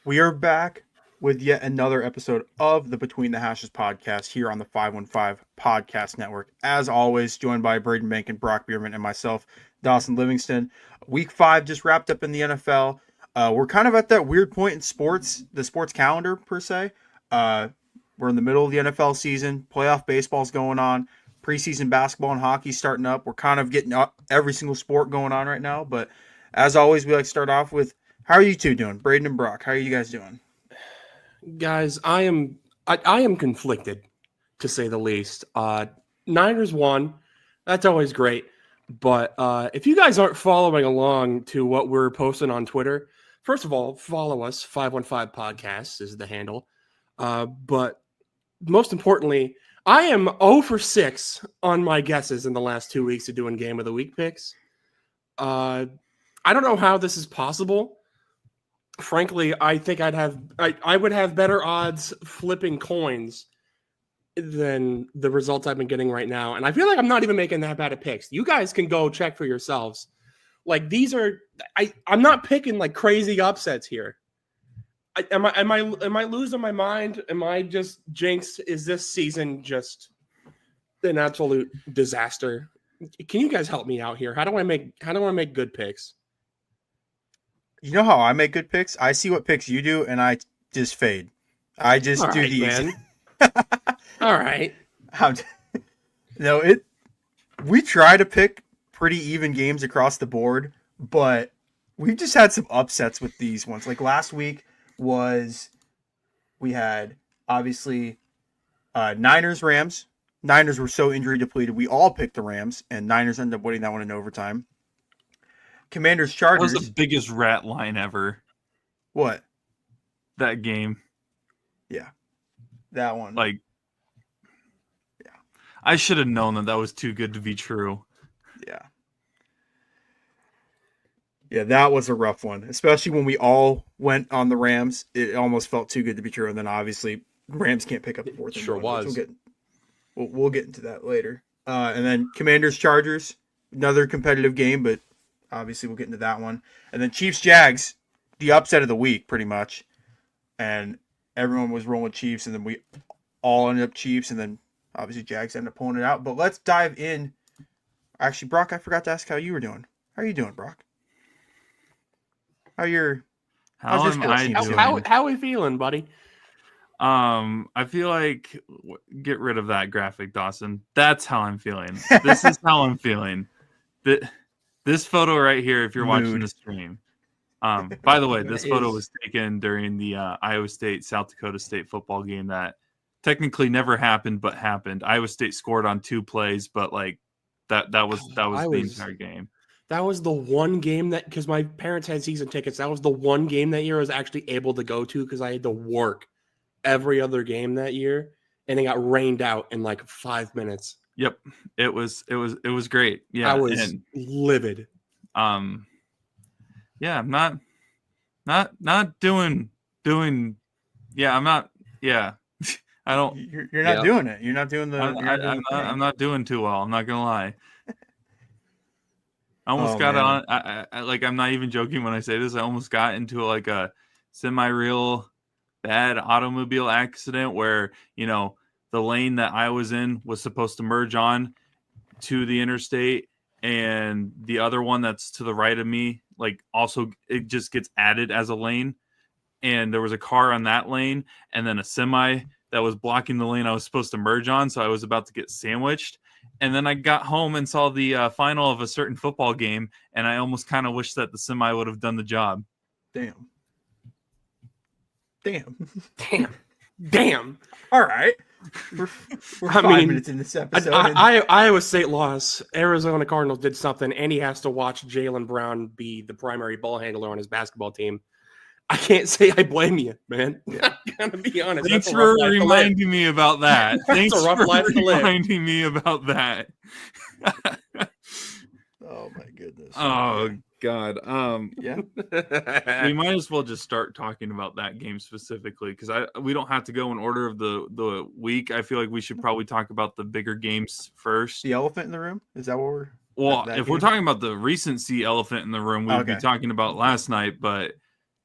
We are back with yet another episode of the Between the Hashes podcast here on the 515 Podcast Network. As always, joined by Braden Bank and Brock Bierman and myself, Dawson Livingston. Week 5 just wrapped up in the NFL. We're kind of at that weird point in sports, the sports calendar per se. We're in the middle of the NFL season. Playoff baseball's going on. Preseason basketball and hockey starting up. We're kind of getting every single sport going on right now. But as always, we like to start off with, how are you two doing? Braden and Brock, how are you guys doing? Guys, I am conflicted, to say the least. Niners won. That's always great. But if you guys aren't following along to what we're posting on Twitter, first of all, follow us. 515 Podcasts is the handle. But most importantly, I am 0 for 6 on my guesses in the last 2 weeks of doing Game of the Week picks. I don't know how this is possible. Frankly, I think I would have better odds flipping coins than the results I've been getting right now. And I feel like I'm not even making that bad of picks. You guys can go check for yourselves. Like, these are I'm not picking like crazy upsets here. Am I losing my mind? Am I just jinxed? Is this season just an absolute disaster? Can you guys help me out here? How do I make good picks? You know how I make good picks? I see what picks you do, and I just fade. I just All do right, the All right. We try to pick pretty even games across the board, but we've just had some upsets with these ones. Like last week we had obviously Niners Rams. Niners were so injury depleted. We all picked the Rams, and Niners ended up winning that one in overtime. Commanders Chargers. That was the biggest rat line ever. What? That game. Yeah. That one. Like, yeah. I should have known that was too good to be true. Yeah. Yeah, that was a rough one, especially when we all went on the Rams. It almost felt too good to be true, and then obviously Rams can't pick up the fourth. It sure was. We'll get into that later. And then Commanders Chargers, another competitive game, but obviously we'll get into that one. And then Chiefs Jags, the upset of the week pretty much. And everyone was rolling Chiefs, and then we all ended up Chiefs, and then obviously Jags ended up pulling it out. But let's dive in. Actually, Brock, I forgot to ask how you were doing. How are you doing, Brock? How's How we feeling, buddy? I feel like get rid of that graphic, Dawson. That's how I'm feeling. This is how I'm feeling. This photo right here, if you're watching the stream. By the way, this photo was taken during the Iowa State South Dakota State football game that technically never happened, but happened. Iowa State scored on 2 plays, but like that was the entire game. That was the one game that, because my parents had season tickets, that was the one game that year I was actually able to go to because I had to work every other game that year, and it got rained out in like 5 minutes. Yep, it was great. Yeah, I was livid. Yeah, I'm not doing. Yeah, I'm not. Yeah, I don't. You're not doing it. You're not doing the. I'm not doing too well. I'm not gonna lie. I almost got on. I'm not even joking when I say this. I almost got into like a semi-real bad automobile accident where, the lane that I was in was supposed to merge on to the interstate, and the other one that's to the right of me, like, also it just gets added as a lane. And there was a car on that lane, and then a semi that was blocking the lane I was supposed to merge on. So I was about to get sandwiched. And then I got home and saw the final of a certain football game, and I almost kind of wish that the semi would have done the job. Damn. All right. We're 5 minutes in this episode. Iowa State lost. Arizona Cardinals did something, and he has to watch Jaylen Brown be the primary ball handler on his basketball team. I can't say I blame you, man. I'm gonna be honest. Thanks That's a rough for life to live. reminding me about that. That's Thanks a rough for life to live. reminding me about that. Oh my goodness. Oh God. Yeah. We might as well just start talking about that game specifically because we don't have to go in order of the week. I feel like we should probably talk about the bigger games first. The elephant in the room? Is that what we're Well, that if we're game? talking about the recency elephant in the room, we would be Okay. talking about last night, but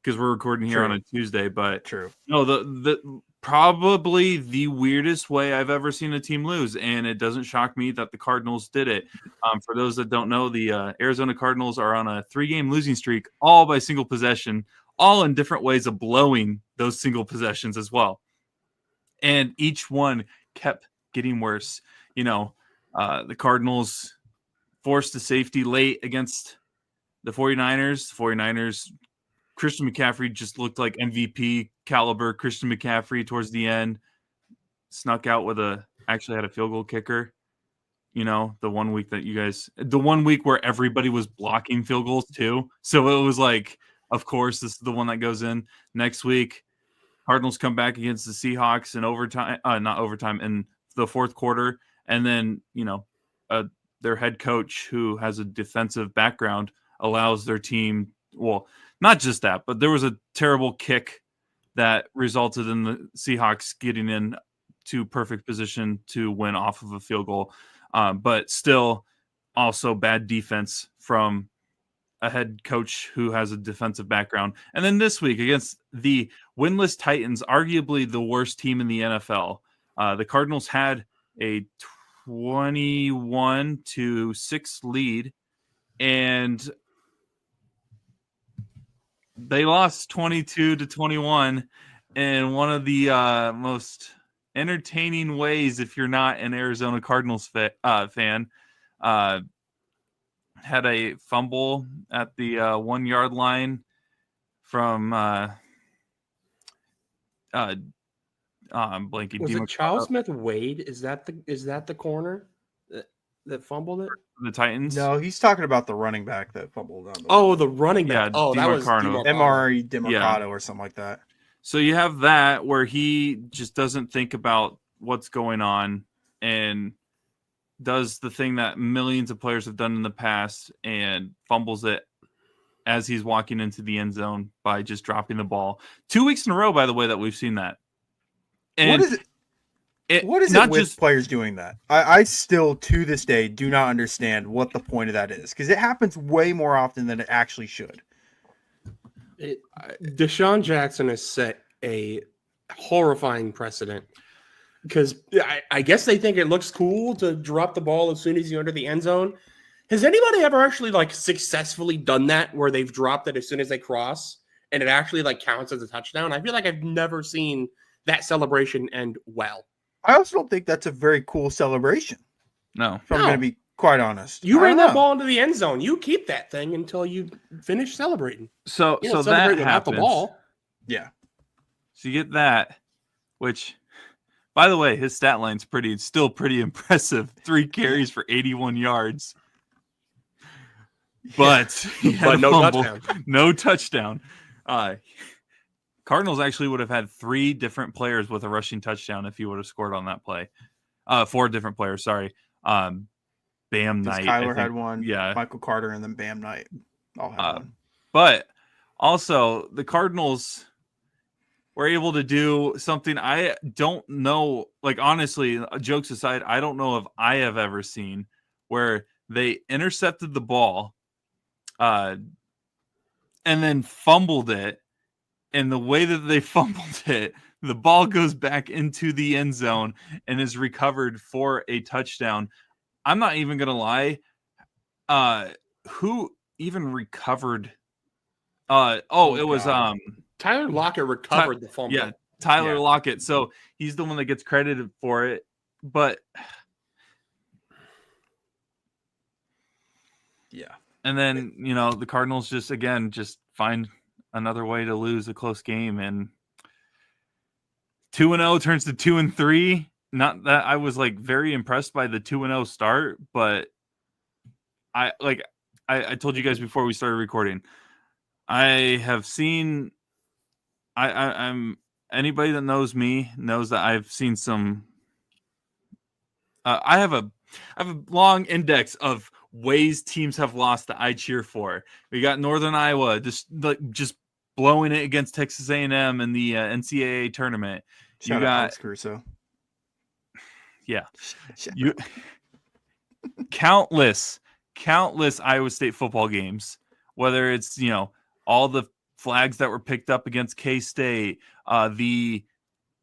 because we're recording here True. on a Tuesday. But True. no, the probably the weirdest way I've ever seen a team lose, and it doesn't shock me that the Cardinals did it. For those that don't know, the Arizona Cardinals are on a 3-game losing streak, all by single possession, all in different ways of blowing those single possessions as well. And each one kept getting worse. You know, the Cardinals forced a safety late against the 49ers. The 49ers, Christian McCaffrey just looked like MVP caliber Christian McCaffrey towards the end. Snuck out with actually had a field goal kicker. You know, the one week where everybody was blocking field goals too. So it was like, of course, this is the one that goes in. Next week, Cardinals come back against the Seahawks in in the fourth quarter. And then, you know, their head coach, who has a defensive background, allows their team, well, not just that, but there was a terrible kick that resulted in the Seahawks getting in to perfect position to win off of a field goal. But still, also bad defense from a head coach who has a defensive background. And then this week against the winless Titans, arguably the worst team in the NFL, the Cardinals had a 21-6 lead, and they lost 22-21 in one of the most entertaining ways. If you're not an Arizona Cardinals fan, had a fumble at the 1 yard line from I'm blanking. Was it Charles Smith Wade? Is that the corner that fumbled it? The Titans. No, he's talking about the running back that fumbled on the running back. Yeah, That was DeMarcano. MRE DeMarcado or something like that. So you have that where he just doesn't think about what's going on and does the thing that millions of players have done in the past and fumbles it as he's walking into the end zone by just dropping the ball. 2 weeks in a row, by the way, that we've seen that. And what is it with players doing that? I still, to this day, do not understand what the point of that is, because it happens way more often than it actually should. Deshaun Jackson has set a horrifying precedent, because I guess they think it looks cool to drop the ball as soon as you're under the end zone. Has anybody ever actually successfully done that, where they've dropped it as soon as they cross and it actually counts as a touchdown? I feel like I've never seen that celebration end well. I also don't think that's a very cool celebration. No. If I'm going to be quite honest. You ran that ball into the end zone. You keep that thing until you finish celebrating. So that happens. The ball. Yeah. So you get that, which, by the way, his stat line's still pretty impressive. 3 carries for 81 yards. But no touchdown. No touchdown. Cardinals actually would have had 3 different players with a rushing touchdown if he would have scored on that play. 4 different players, sorry. Bam Knight. Kyler had one. Yeah. Michael Carter and then Bam Knight all had one. But also, the Cardinals were able to do something I don't know. Honestly, jokes aside, I don't know if I have ever seen where they intercepted the ball and then fumbled it. And the way that they fumbled it, the ball goes back into the end zone and is recovered for a touchdown. I'm not even going to lie. Who even recovered? It was Tyler Lockett recovered the fumble. Yeah, Tyler Lockett. So he's the one that gets credited for it. But yeah. And then, the Cardinals just find another way to lose a close game, and 2-0 turns to 2-3. Not that I was very impressed by the 2-0 start, but I told you guys before we started recording, I have seen I'm anybody that knows me knows that I've seen some. I have a long index of ways teams have lost that I cheer for. We got Northern Iowa just blowing it against Texas A&M in the NCAA tournament. You Shout out got Alex Caruso. yeah, Shout you countless Iowa State football games, whether it's all the flags that were picked up against K-State, the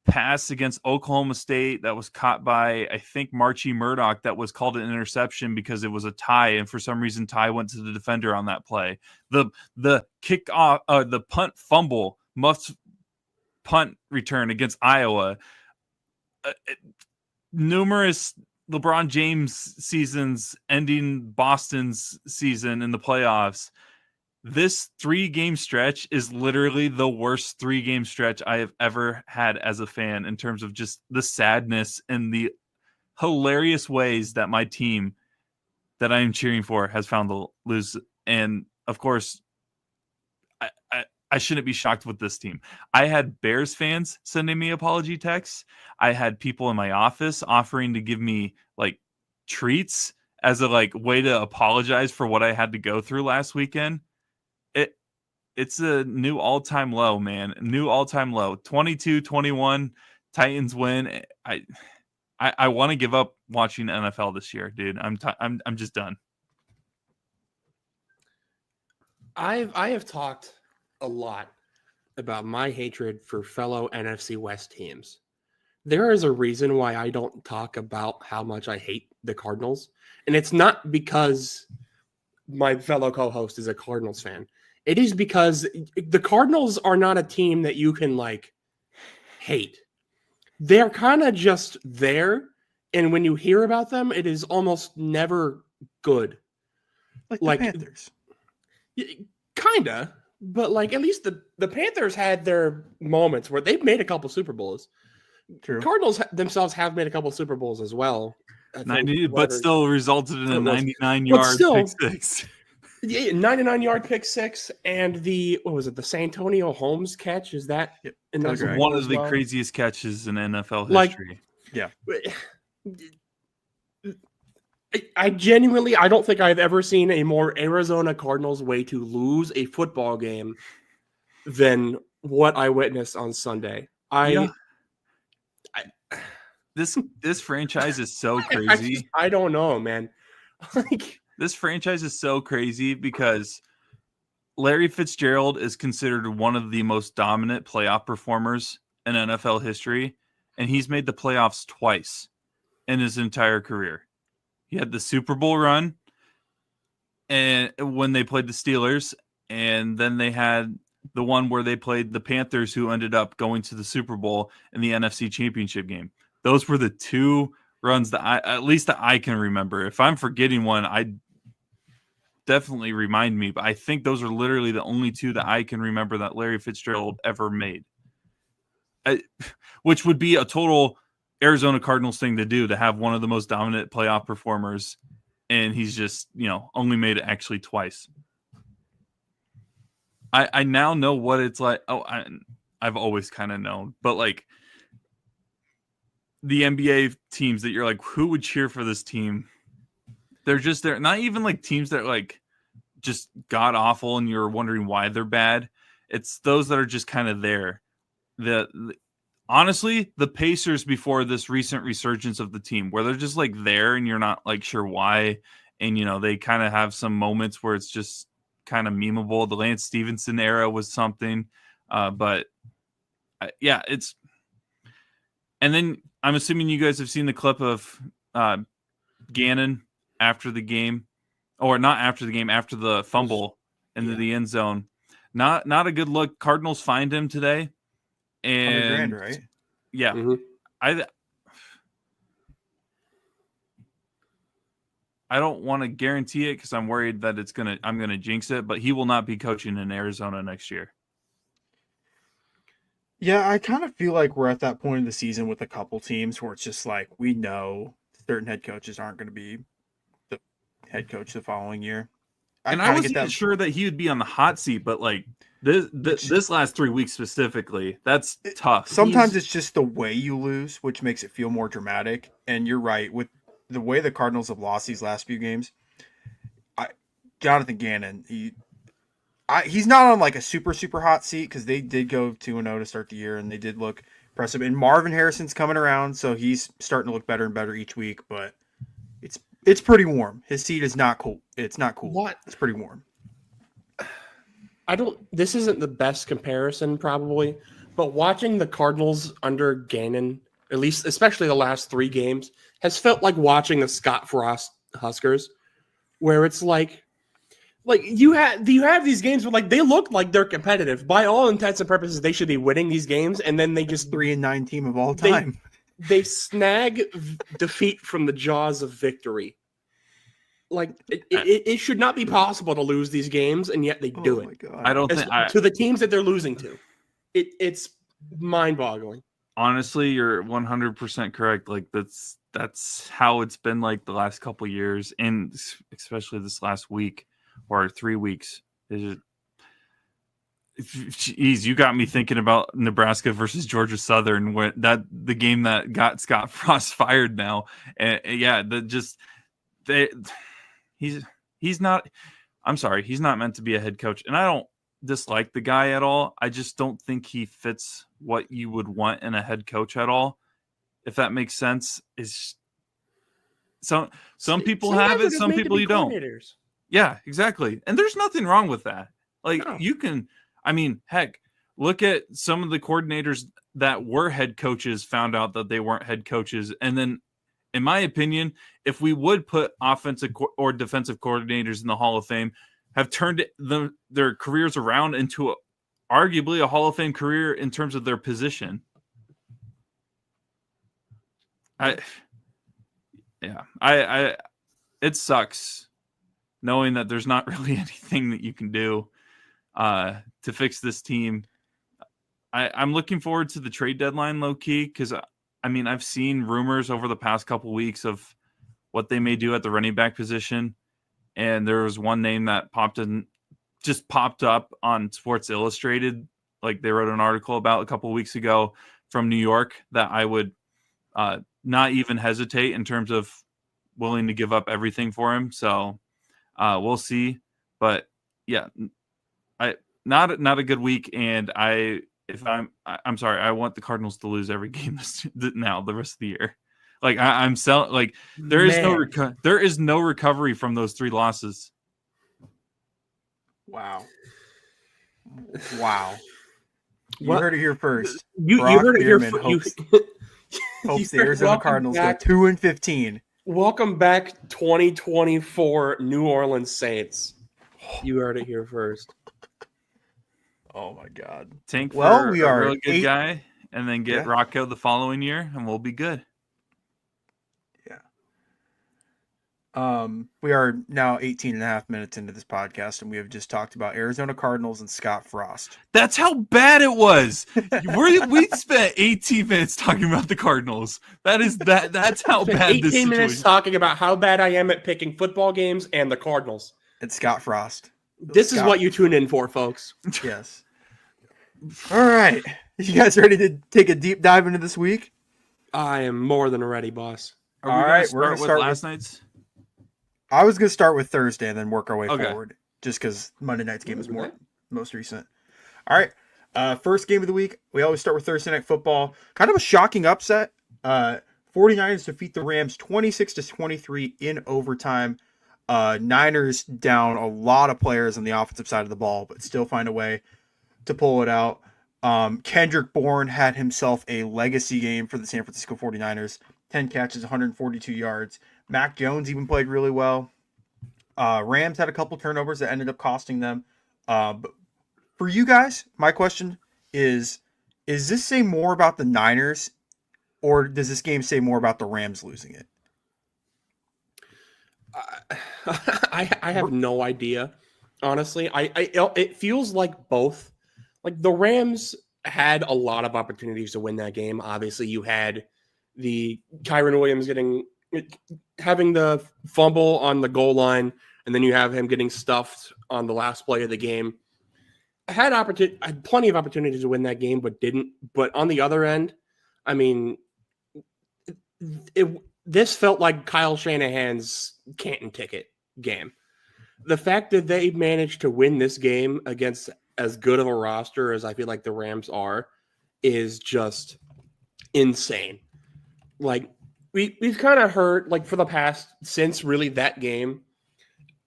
pass against Oklahoma State that was caught by, I think, Marchie Murdoch that was called an interception because it was a tie, and for some reason Ty went to the defender on that play. The kick off, the punt fumble, Muff's punt return against Iowa. Numerous LeBron James seasons ending Boston's season in the playoffs. This 3-game stretch is literally the worst 3-game stretch I have ever had as a fan in terms of just the sadness and the hilarious ways that my team that I am cheering for has found to lose. And of course, I shouldn't be shocked with this team. I had Bears fans sending me apology texts. I had people in my office offering to give me like treats as a way to apologize for what I had to go through last weekend. It's a new all-time low, man. New all-time low. 22-21, Titans win. I want to give up watching NFL this year, dude. I'm just done. I have talked a lot about my hatred for fellow NFC West teams. There is a reason why I don't talk about how much I hate the Cardinals, and it's not because my fellow co-host is a Cardinals fan. It is because the Cardinals are not a team that you can hate. They're kind of just there, and when you hear about them, it is almost never good. Like the Panthers. Kinda, but at least the Panthers had their moments where they've made a couple Super Bowls. True. Cardinals themselves have made a couple Super Bowls as well. 90, but still resulted in a 99-yard pick six. 99-yard pick six, and the Santonio Holmes catch? Is that in that one of the craziest catches in NFL history? Yeah. I genuinely, I don't think I've ever seen a more Arizona Cardinals way to lose a football game than what I witnessed on Sunday. This franchise is so crazy. I don't know, man. This franchise is so crazy because Larry Fitzgerald is considered one of the most dominant playoff performers in NFL history, and he's made the playoffs twice in his entire career. He had the Super Bowl run and when they played the Steelers, and then they had the one where they played the Panthers, who ended up going to the Super Bowl in the NFC Championship game. Those were the two runs that I can remember. If I'm forgetting one, I definitely remind me, but I think those are literally the only two that I can remember that Larry Fitzgerald ever made. Which would be a total Arizona Cardinals thing to do, to have one of the most dominant playoff performers, and he's just, only made it actually twice. I now know what it's like. I've always kind of known, but the NBA teams that you're who would cheer for this team? They're not even teams that are just god awful and you're wondering why they're bad. It's those that are just kind of there. Honestly, the Pacers before this recent resurgence of the team, where they're just there and you're not sure why, and they kind of have some moments where it's just kind of memeable. The Lance Stevenson era was something, but it's. And then I'm assuming you guys have seen the clip of Gannon after the game, or not after the game, after the fumble into the end zone. Not a good look. Cardinals fined him today. And $100,000, right? Yeah. Mm-hmm. I don't want to guarantee it because I'm worried that I'm gonna jinx it, but he will not be coaching in Arizona next year. Yeah, I kind of feel like we're at that point in the season with a couple teams where it's just we know certain head coaches aren't going to be the head coach the following year. And I wasn't even sure that he would be on the hot seat, but like this last 3 weeks specifically, that's tough. Sometimes it's just the way you lose, which makes it feel more dramatic. And you're right, with the way the Cardinals have lost these last few games. Jonathan Gannon, he's not on like a super hot seat because they did go 2-0 to start the year and they did look impressive. And Marvin Harrison's coming around, so he's starting to look better and better each week. But it's pretty warm. His seat is not cool. It's not cool. What? It's pretty warm. This isn't the best comparison probably, but watching the Cardinals under Gannon, at least especially the last 3 games, has felt like watching the Scott Frost Huskers, where it's like you have these games where like they look like they're competitive. By all intents and purposes, they should be winning these games, and then they just 3-9 team of all time. They snag defeat from the jaws of victory. Like it should not be possible to lose these games, and yet they do it. God. I don't think to the teams that they're losing to. It's mind-boggling. Honestly, you're 100% correct. Like that's how it's been like the last couple of years, and especially this last week or 3 weeks. Jeez, you got me thinking about Nebraska versus Georgia Southern, the game that got Scott Frost fired now, and yeah, he's not. I'm sorry, he's not meant to be a head coach, and I don't dislike the guy at all. I just don't think he fits what you would want in a head coach at all. If that makes sense, is some people have it, some people you don't. Yeah, exactly, and there's nothing wrong with that. Like you can, I mean, heck, look at some of the coordinators that were head coaches found out that they weren't head coaches, and then. In my opinion, if we would put offensive or defensive coordinators in the Hall of Fame, have turned their careers around into arguably a Hall of Fame career in terms of their position. It sucks knowing that there's not really anything that you can do to fix this team. I'm looking forward to the trade deadline low key because I mean, I've seen rumors over the past couple weeks of what they may do at the running back position. And there was one name that popped up on Sports Illustrated. Like they wrote an article about a couple weeks ago from New York that I would not even hesitate in terms of willing to give up everything for him. So we'll see. But yeah, not a good week. And I'm sorry. I want the Cardinals to lose every game now the rest of the year. Like I'm selling. Like there is no recovery from those 3 losses. Wow. You heard it here first. You heard it here first. Hopes the Arizona Cardinals go 2-15. Welcome back, 2024 New Orleans Saints. You heard it here first. Oh my God! Tank for we are a really good guy, and then get Rocco the following year, and we'll be good. Yeah. We are now 18.5 minutes into this podcast, and we have just talked about Arizona Cardinals and Scott Frost. That's how bad it was. We spent 18 minutes talking about the Cardinals. That's how bad 18 this situation. minutes talking about how bad I am at picking football games and the Cardinals. And Scott Frost. This is what you tune in for, folks. Yes. All right. You guys ready to take a deep dive into this week? I am more than ready, boss. All right. We're going to start with last night's. I was going to start with Thursday and then work our way forward, just because Monday night's game is most recent. All right. First game of the week. We always start with Thursday Night Football. Kind of a shocking upset. 49ers defeat the Rams 26-23 in overtime. Niners down a lot of players on the offensive side of the ball, but still find a way to pull it out. Kendrick Bourne had himself a legacy game for the San Francisco 49ers. 10 catches, 142 yards. Mac Jones even played really well. Rams had a couple turnovers that ended up costing them. But for you guys, my question is this say more about the Niners, or does this game say more about the Rams losing it? I have no idea, honestly. It feels like both. Like the Rams had a lot of opportunities to win that game. Obviously, you had the Kyron Williams having the fumble on the goal line, and then you have him getting stuffed on the last play of the game. I had plenty of opportunities to win that game, but didn't. But on the other end, I mean, this felt like Kyle Shanahan's Canton ticket game. The fact that they managed to win this game against as good of a roster as I feel like the Rams are is just insane. Like we've kind of heard, like, for the past, since really that game,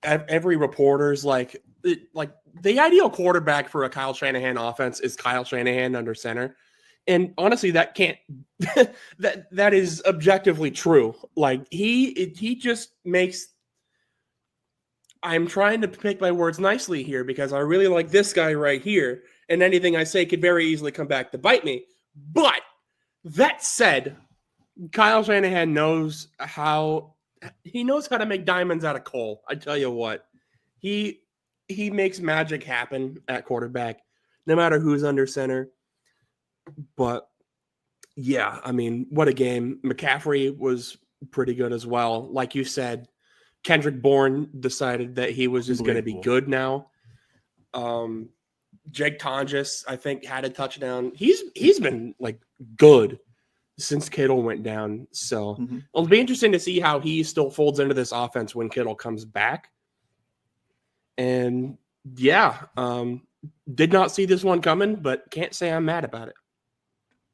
every reporter's like the ideal quarterback for a Kyle Shanahan offense is Kyle Shanahan under center. And honestly, that can't that is objectively true. Like he just makes, I'm trying to pick my words nicely here because I really like this guy right here, and anything I say could very easily come back to bite me. But that said, Kyle Shanahan knows how to make diamonds out of coal. I tell you what, he makes magic happen at quarterback, no matter who's under center. But yeah, I mean, what a game. McCaffrey was pretty good as well. Like you said, Kendrick Bourne decided that he was just going to be good now. Jake Tonjes, I think, had a touchdown. He's been like good since Kittle went down. So it'll be interesting to see how he still folds into this offense when Kittle comes back. And yeah, did not see this one coming, but can't say I'm mad about it.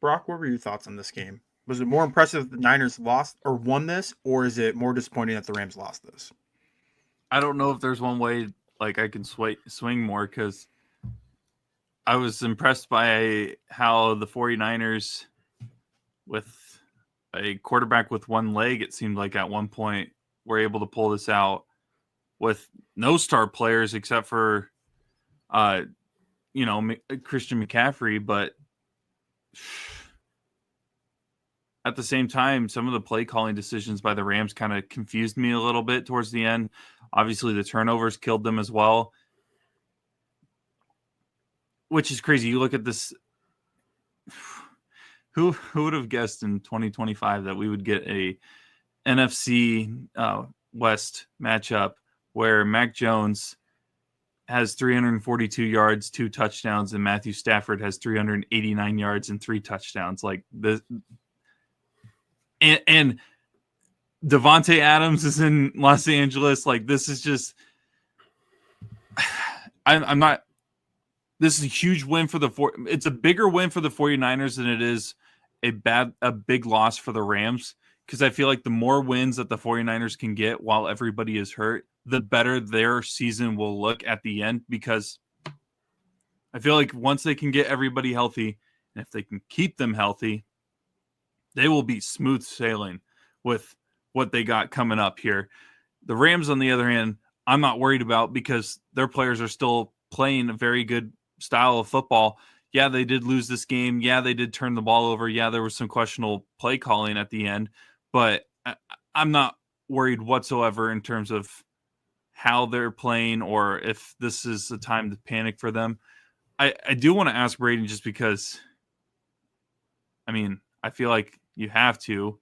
Brock, what were your thoughts on this game? Was it more impressive that the Niners lost or won this, or is it more disappointing that the Rams lost this? I don't know if there's one way like I can swing more, because I was impressed by how the 49ers, with a quarterback with one leg, it seemed like at one point, were able to pull this out with no star players except for, Christian McCaffrey. But at the same time, some of the play calling decisions by the Rams kind of confused me a little bit towards the end. Obviously, the turnovers killed them as well, which is crazy. You look at this. Who would have guessed in 2025 that we would get a NFC West matchup where Mac Jones has 342 yards, 2 touchdowns, and Matthew Stafford has 389 yards and 3 touchdowns. Like this, and Devontae Adams is in Los Angeles. Like, this is just, I'm not. This is a huge win for it's a bigger win for the 49ers than it is a big loss for the Rams, because I feel like the more wins that the 49ers can get while everybody is hurt, the better their season will look at the end, because I feel like once they can get everybody healthy, and if they can keep them healthy, they will be smooth sailing with what they got coming up here. The Rams, on the other hand, I'm not worried about, because their players are still playing a very good style of football. Yeah, they did lose this game. Yeah, they did turn the ball over. Yeah, there was some questionable play calling at the end, but I'm not worried whatsoever in terms of how they're playing or if this is a time to panic for them. I do want to ask Braden, just because, I mean, I feel like you have to.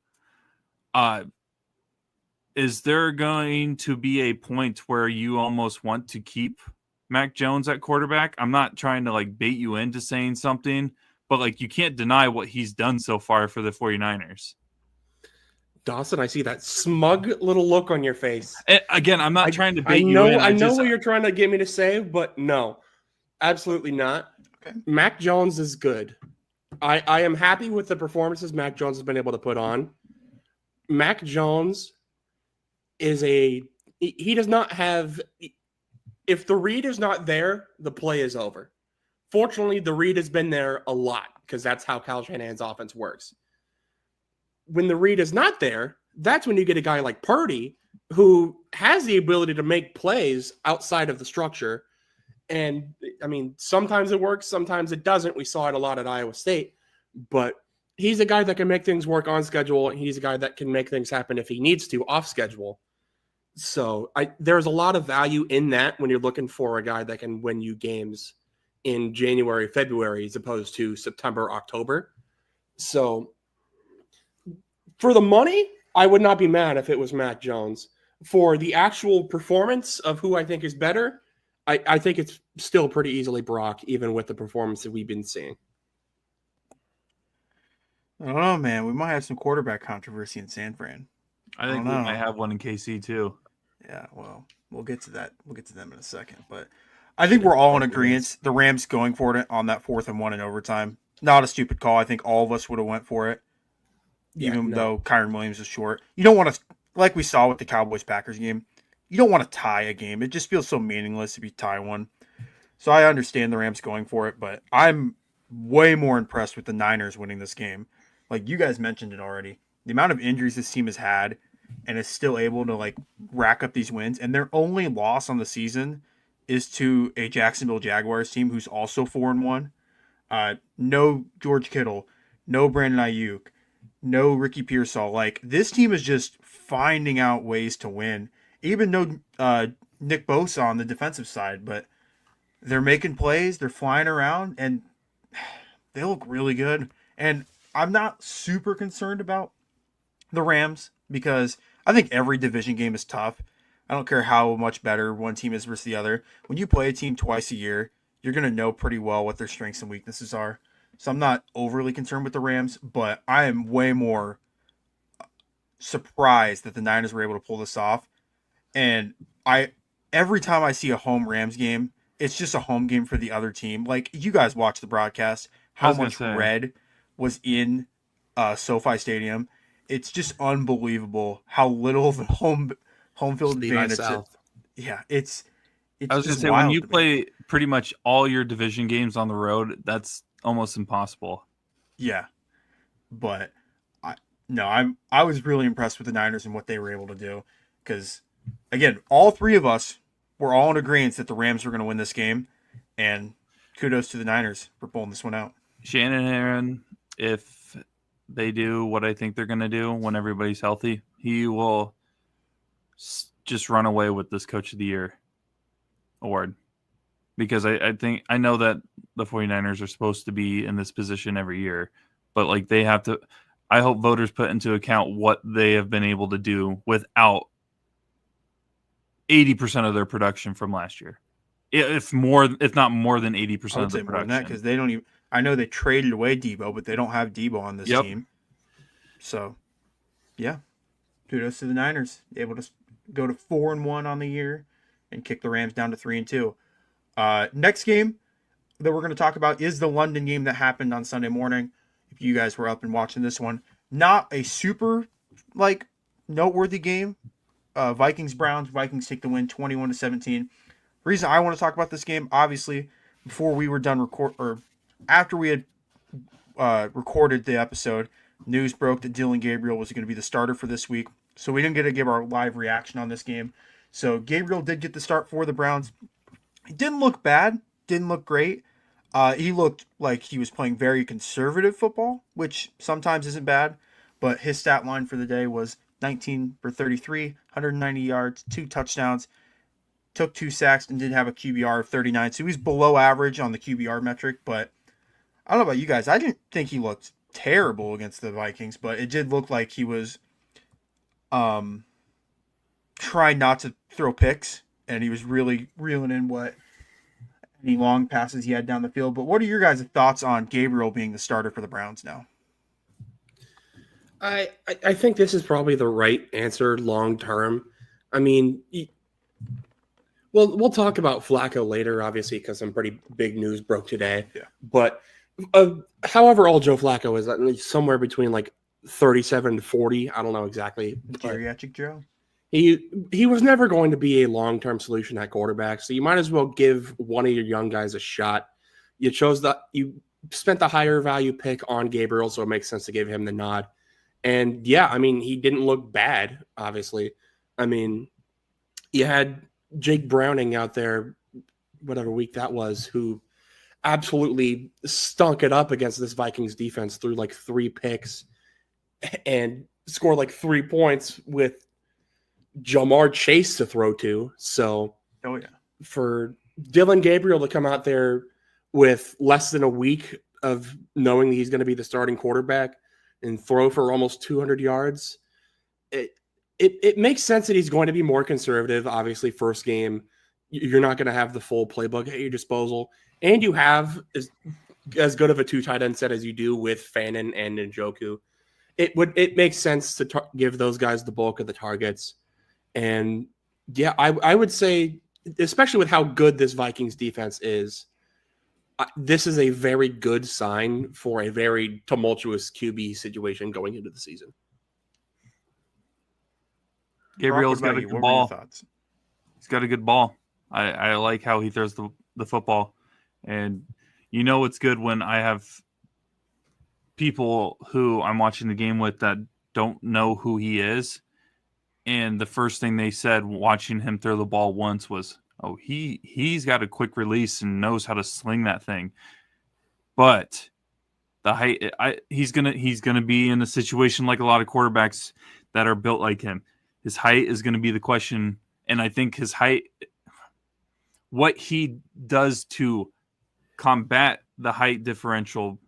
Is there going to be a point where you almost want to keep Mac Jones at quarterback? I'm not trying to like bait you into saying something, but like, you can't deny what he's done so far for the 49ers. Dawson, I see that smug little look on your face. And again, I'm not trying to bait you in. I know what you're trying to get me to say, but no, absolutely not. Okay. Mac Jones is good. I am happy with the performances Mac Jones has been able to put on. Mac Jones is he does not have, if the read is not there, the play is over. Fortunately, the read has been there a lot, because that's how Kyle Shanahan's offense works. When the read is not there, that's when you get a guy like Purdy, who has the ability to make plays outside of the structure. And I mean, sometimes it works, sometimes it doesn't. We saw it a lot at Iowa State, but he's a guy that can make things work on schedule. And he's a guy that can make things happen if he needs to off schedule. So there's a lot of value in that when you're looking for a guy that can win you games in January, February, as opposed to September, October. So for the money, I would not be mad if it was Mac Jones. for the actual performance of who I think is better, I think it's still pretty easily Brock, even with the performance that we've been seeing. I don't know, man. We might have some quarterback controversy in San Fran. I think we might have one in KC too. Yeah, well, we'll get to that. We'll get to them in a second. But I think we're all in agreement. The Rams going for it on that 4th and 1 in overtime. Not a stupid call. I think all of us would have went for it, even though Kyron Williams was short. You don't want to, like we saw with the Cowboys-Packers game, you don't want to tie a game. It just feels so meaningless if you tie one. So I understand the Rams going for it, but I'm way more impressed with the Niners winning this game. Like you guys mentioned it already. The amount of injuries this team has had and is still able to like rack up these wins. And their only loss on the season is to a Jacksonville Jaguars team who's also 4-1. No George Kittle, no Brandon Ayuk, no Ricky Pearsall. Like this team is just finding out ways to win. Even no Nick Bosa on the defensive side, but they're making plays, they're flying around, and they look really good. And I'm not super concerned about the Rams because I think every division game is tough. I don't care how much better one team is versus the other. When you play a team twice a year, you're going to know pretty well what their strengths and weaknesses are. So I'm not overly concerned with the Rams, but I am way more surprised that the Niners were able to pull this off. And every time I see a home Rams game, it's just a home game for the other team. Like you guys watch the broadcast, how much red was in SoFi Stadium. It's just unbelievable how little the home field advantage. Yeah, it's I was going to say, when you play pretty much all your division games on the road, that's almost impossible. Yeah, but I was really impressed with the Niners and what they were able to do because, again, all three of us were all in agreement that the Rams were going to win this game, and kudos to the Niners for pulling this one out. Shanahan, if they do what I think they're going to do when everybody's healthy, he will just run away with this Coach of the Year award. Because I know that the 49ers are supposed to be in this position every year, but like they have to, I hope voters put into account what they have been able to do without 80% of their production from last year. If not more than 80% of the production. Because they don't even, I know they traded away Debo, but they don't have Debo on this team. So, yeah, kudos to the Niners, able to go to 4-1 on the year and kick the Rams down to 3-2. Next game that we're going to talk about is the London game that happened on Sunday morning. If you guys were up and watching this one, not a super noteworthy game. Vikings-Browns. Vikings take the win 21-17. Reason I want to talk about this game, obviously, before we were done after we had recorded the episode, news broke that Dylan Gabriel was going to be the starter for this week. So we didn't get to give our live reaction on this game. So Gabriel did get the start for the Browns. He didn't look bad, didn't look great. He looked like he was playing very conservative football, which sometimes isn't bad. But his stat line for the day was 19 for 33, 190 yards, 2 touchdowns, took 2 sacks, and did have a QBR of 39. So he's below average on the QBR metric. But I don't know about you guys. I didn't think he looked terrible against the Vikings, but it did look like he was trying not to throw picks, and he was really reeling in any long passes he had down the field. But what are your guys' thoughts on Gabriel being the starter for the Browns now? I think this is probably the right answer long term. I mean, we'll talk about Flacco later, obviously, because some pretty big news broke today. Yeah. But however old Joe Flacco is, somewhere between like 37 to 40. I don't know exactly. Geriatric Joe? He was never going to be a long-term solution at quarterback, so you might as well give one of your young guys a shot. You spent the higher value pick on Gabriel, so it makes sense to give him the nod. And yeah, I mean, he didn't look bad, obviously. I mean, you had Jake Browning out there, whatever week that was, who absolutely stunk it up against this Vikings defense, threw like 3 picks and scored like 3 points with Jamar Chase to throw to. So for Dylan Gabriel to come out there with less than a week of knowing that he's going to be the starting quarterback and throw for almost 200 yards, it makes sense that he's going to be more conservative. Obviously, first game, you're not going to have the full playbook at your disposal, and you have as good of a two tight end set as you do with Fannin and Njoku. It makes sense to give those guys the bulk of the targets. And yeah, I would say, especially with how good this Vikings defense is, this is a very good sign for a very tumultuous QB situation going into the season. Gabriel's got a good ball. He's got a good ball. I like how he throws the football. And you know it's good when I have people who I'm watching the game with that don't know who he is. And the first thing they said watching him throw the ball once was, oh, he's got a quick release and knows how to sling that thing. But the height, he's gonna be in a situation like a lot of quarterbacks that are built like him. His height is going to be the question, and I think his height, what he does to combat the height differential,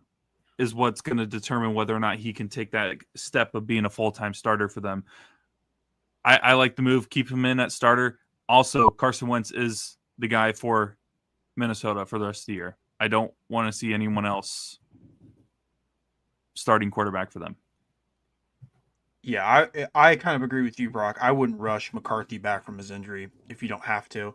is what's going to determine whether or not he can take that step of being a full-time starter for them. I like the move. Keep him in at starter. Also, Carson Wentz is the guy for Minnesota for the rest of the year. I don't want to see anyone else starting quarterback for them. Yeah, I kind of agree with you, Brock. I wouldn't rush McCarthy back from his injury if you don't have to.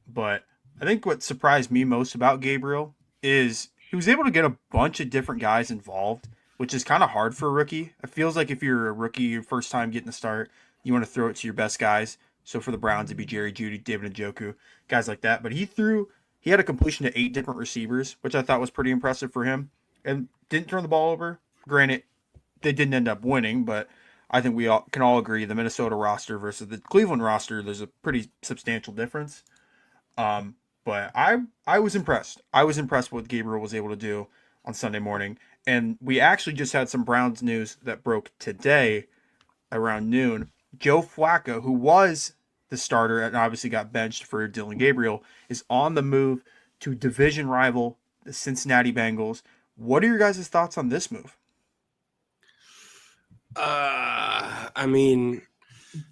But I think what surprised me most about Gabriel is he was able to get a bunch of different guys involved, which is kind of hard for a rookie. It feels like if you're a rookie, your first time getting the start, you want to throw it to your best guys. So for the Browns, it'd be Jerry Jeudy, David Njoku, guys like that. But he had a completion to 8 different receivers, which I thought was pretty impressive for him, and didn't turn the ball over. Granted, they didn't end up winning, but I think we can all agree the Minnesota roster versus the Cleveland roster, there's a pretty substantial difference. But I was impressed. I was impressed with what Gabriel was able to do on Sunday morning. And we actually just had some Browns news that broke today around noon. Joe Flacco, who was the starter and obviously got benched for Dylan Gabriel, is on the move to division rival the Cincinnati Bengals. What are your guys' thoughts on this move? I mean,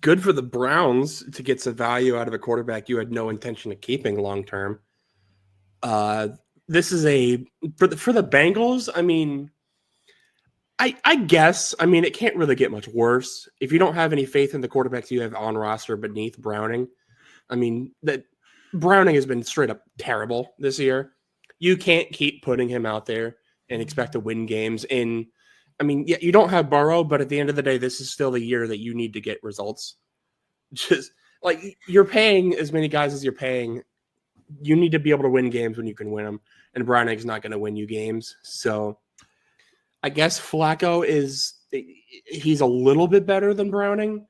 good for the Browns to get some value out of a quarterback you had no intention of keeping long term. This is for the Bengals. I mean, I guess. I mean, it can't really get much worse if you don't have any faith in the quarterbacks you have on roster beneath Browning. I mean, that Browning has been straight up terrible this year. You can't keep putting him out there and expect to win games. I mean, yeah, you don't have Burrow, but at the end of the day, this is still the year that you need to get results. Just like you're paying as many guys as you're paying, you need to be able to win games when you can win them. And Browning's not going to win you games. So I guess Flacco he's a little bit better than Browning,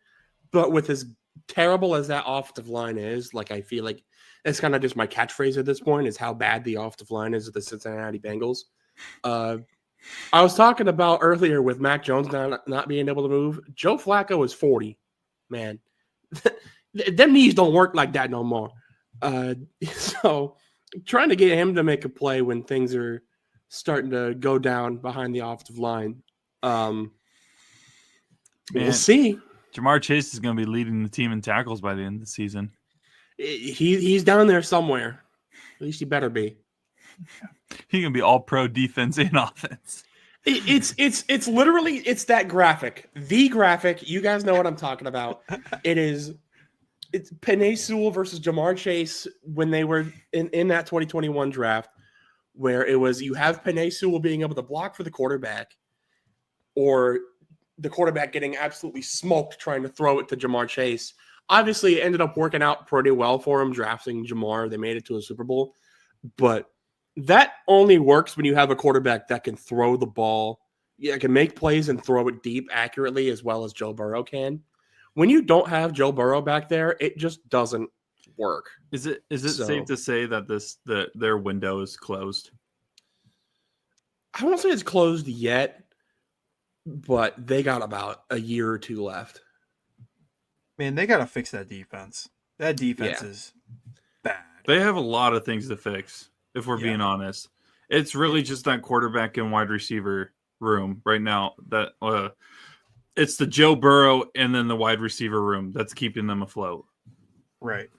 but with as terrible as that offensive line is, like I feel like it's kind of just my catchphrase at this point is how bad the offensive line is at the Cincinnati Bengals. I was talking about earlier with Mac Jones not being able to move. Joe Flacco is 40, man. Them knees don't work like that no more. So trying to get him to make a play when things are starting to go down behind the offensive line. We'll see. Jamar Chase is going to be leading the team in tackles by the end of the season. He's down there somewhere. At least he better be. He's gonna be all pro defense and offense. It's literally it's that graphic. The graphic. You guys know what I'm talking about. It's Penei Sewell versus Jamar Chase when they were in that 2021 draft, where it was you have Penei Sewell being able to block for the quarterback, or the quarterback getting absolutely smoked trying to throw it to Jamar Chase. Obviously, it ended up working out pretty well for him drafting Jamar. They made it to a Super Bowl, but that only works when you have a quarterback that can throw the ball, can make plays and throw it deep accurately as well as Joe Burrow can. When you don't have Joe Burrow back there, it just doesn't work. Is it safe to say that their window is closed? I won't say it's closed yet, but they got about a year or two left. Man, they got to fix that defense. That defense is bad. They have a lot of things to fix. If we're being honest, it's really just that quarterback and wide receiver room right now. That It's the Joe Burrow and then the wide receiver room that's keeping them afloat. Right.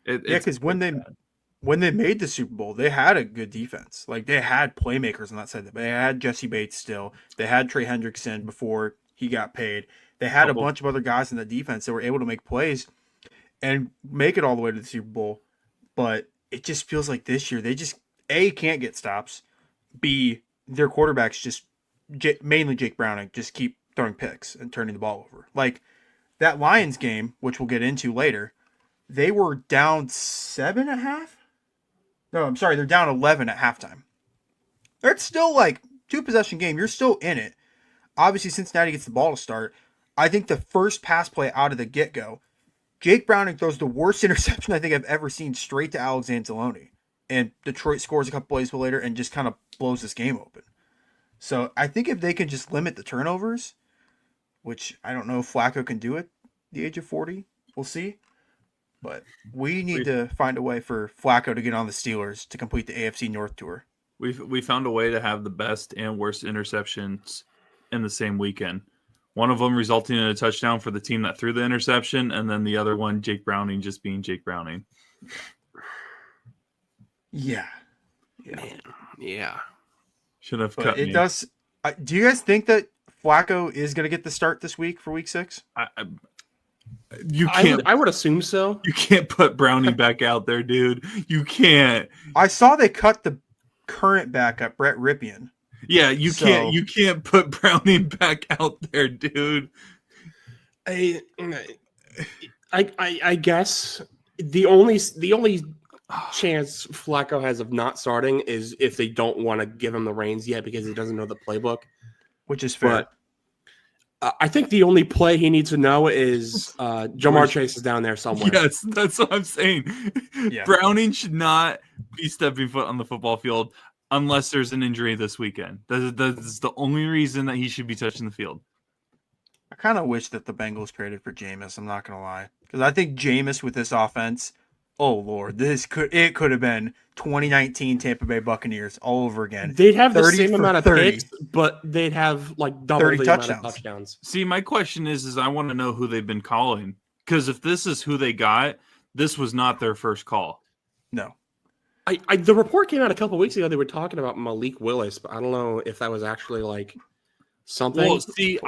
Yeah, because when they made the Super Bowl, they had a good defense. Like they had playmakers on that side. They had Jesse Bates still. They had Trey Hendrickson before he got paid. They had a bunch of other guys in the defense that were able to make plays and make it all the way to the Super Bowl. But it just feels like this year they just A, can't get stops. B, their quarterbacks just mainly Jake Browning just keep throwing picks and turning the ball over. Like that Lions game, which we'll get into later, they were down 7.5. No, I'm sorry, they're down 11 at halftime. It's still like 2-possession game. You're still in it. Obviously, Cincinnati gets the ball to start. I think the first pass play out of the get-go, Jake Browning throws the worst interception I think I've ever seen straight to Alex Anzalone. And Detroit scores a couple plays later and just kind of blows this game open. So I think if they can just limit the turnovers, which I don't know if Flacco can do at the age of 40, we'll see. But we need to find a way for Flacco to get on the Steelers to complete the AFC North tour. We found a way to have the best and worst interceptions in the same weekend. One of them resulting in a touchdown for the team that threw the interception, and then the other one, Jake Browning just being Jake Browning. Yeah. Man, yeah. Should have but cut it me. does. Do you guys think that Flacco is going to get the start this week for Week 6? You can't. I would assume so. You can't put Browning back out there, dude. You can't. I saw they cut the current backup, Brett Ripien. Yeah, you can't put Browning back out there, dude. I guess the only chance Flacco has of not starting is if they don't want to give him the reins yet because he doesn't know the playbook, which is fair. But I think the only play he needs to know is Jamar Chase is down there somewhere. Yes, that's what I'm saying. Yeah. Browning should not be stepping foot on the football field unless there's an injury this weekend. That's the only reason that he should be touching the field. I kind of wish that the Bengals traded for Jameis. I'm not going to lie. Because I think Jameis with this offense, oh, Lord, it could have been 2019 Tampa Bay Buccaneers all over again. They'd have the same amount of picks, but they'd have like double the amount of touchdowns. See, my question is I want to know who they've been calling. Because if this is who they got, this was not their first call. No. The report came out a couple weeks ago. They were talking about Malik Willis, but I don't know if that was actually like something. Well, see,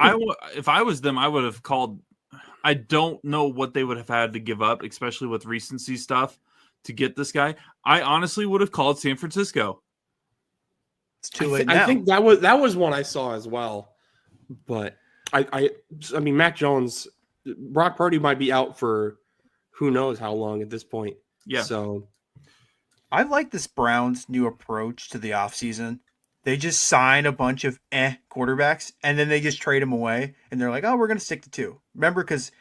if I was them, I would have called. I don't know what they would have had to give up, especially with recency stuff, to get this guy. I honestly would have called San Francisco. It's too late now. I think that was one I saw as well. But I mean, Mac Jones, Brock Purdy might be out for who knows how long at this point. Yeah. So I like this Browns new approach to the offseason. They just sign a bunch of quarterbacks, and then they just trade them away, and they're like, oh, we're going to stick to 2. Remember, because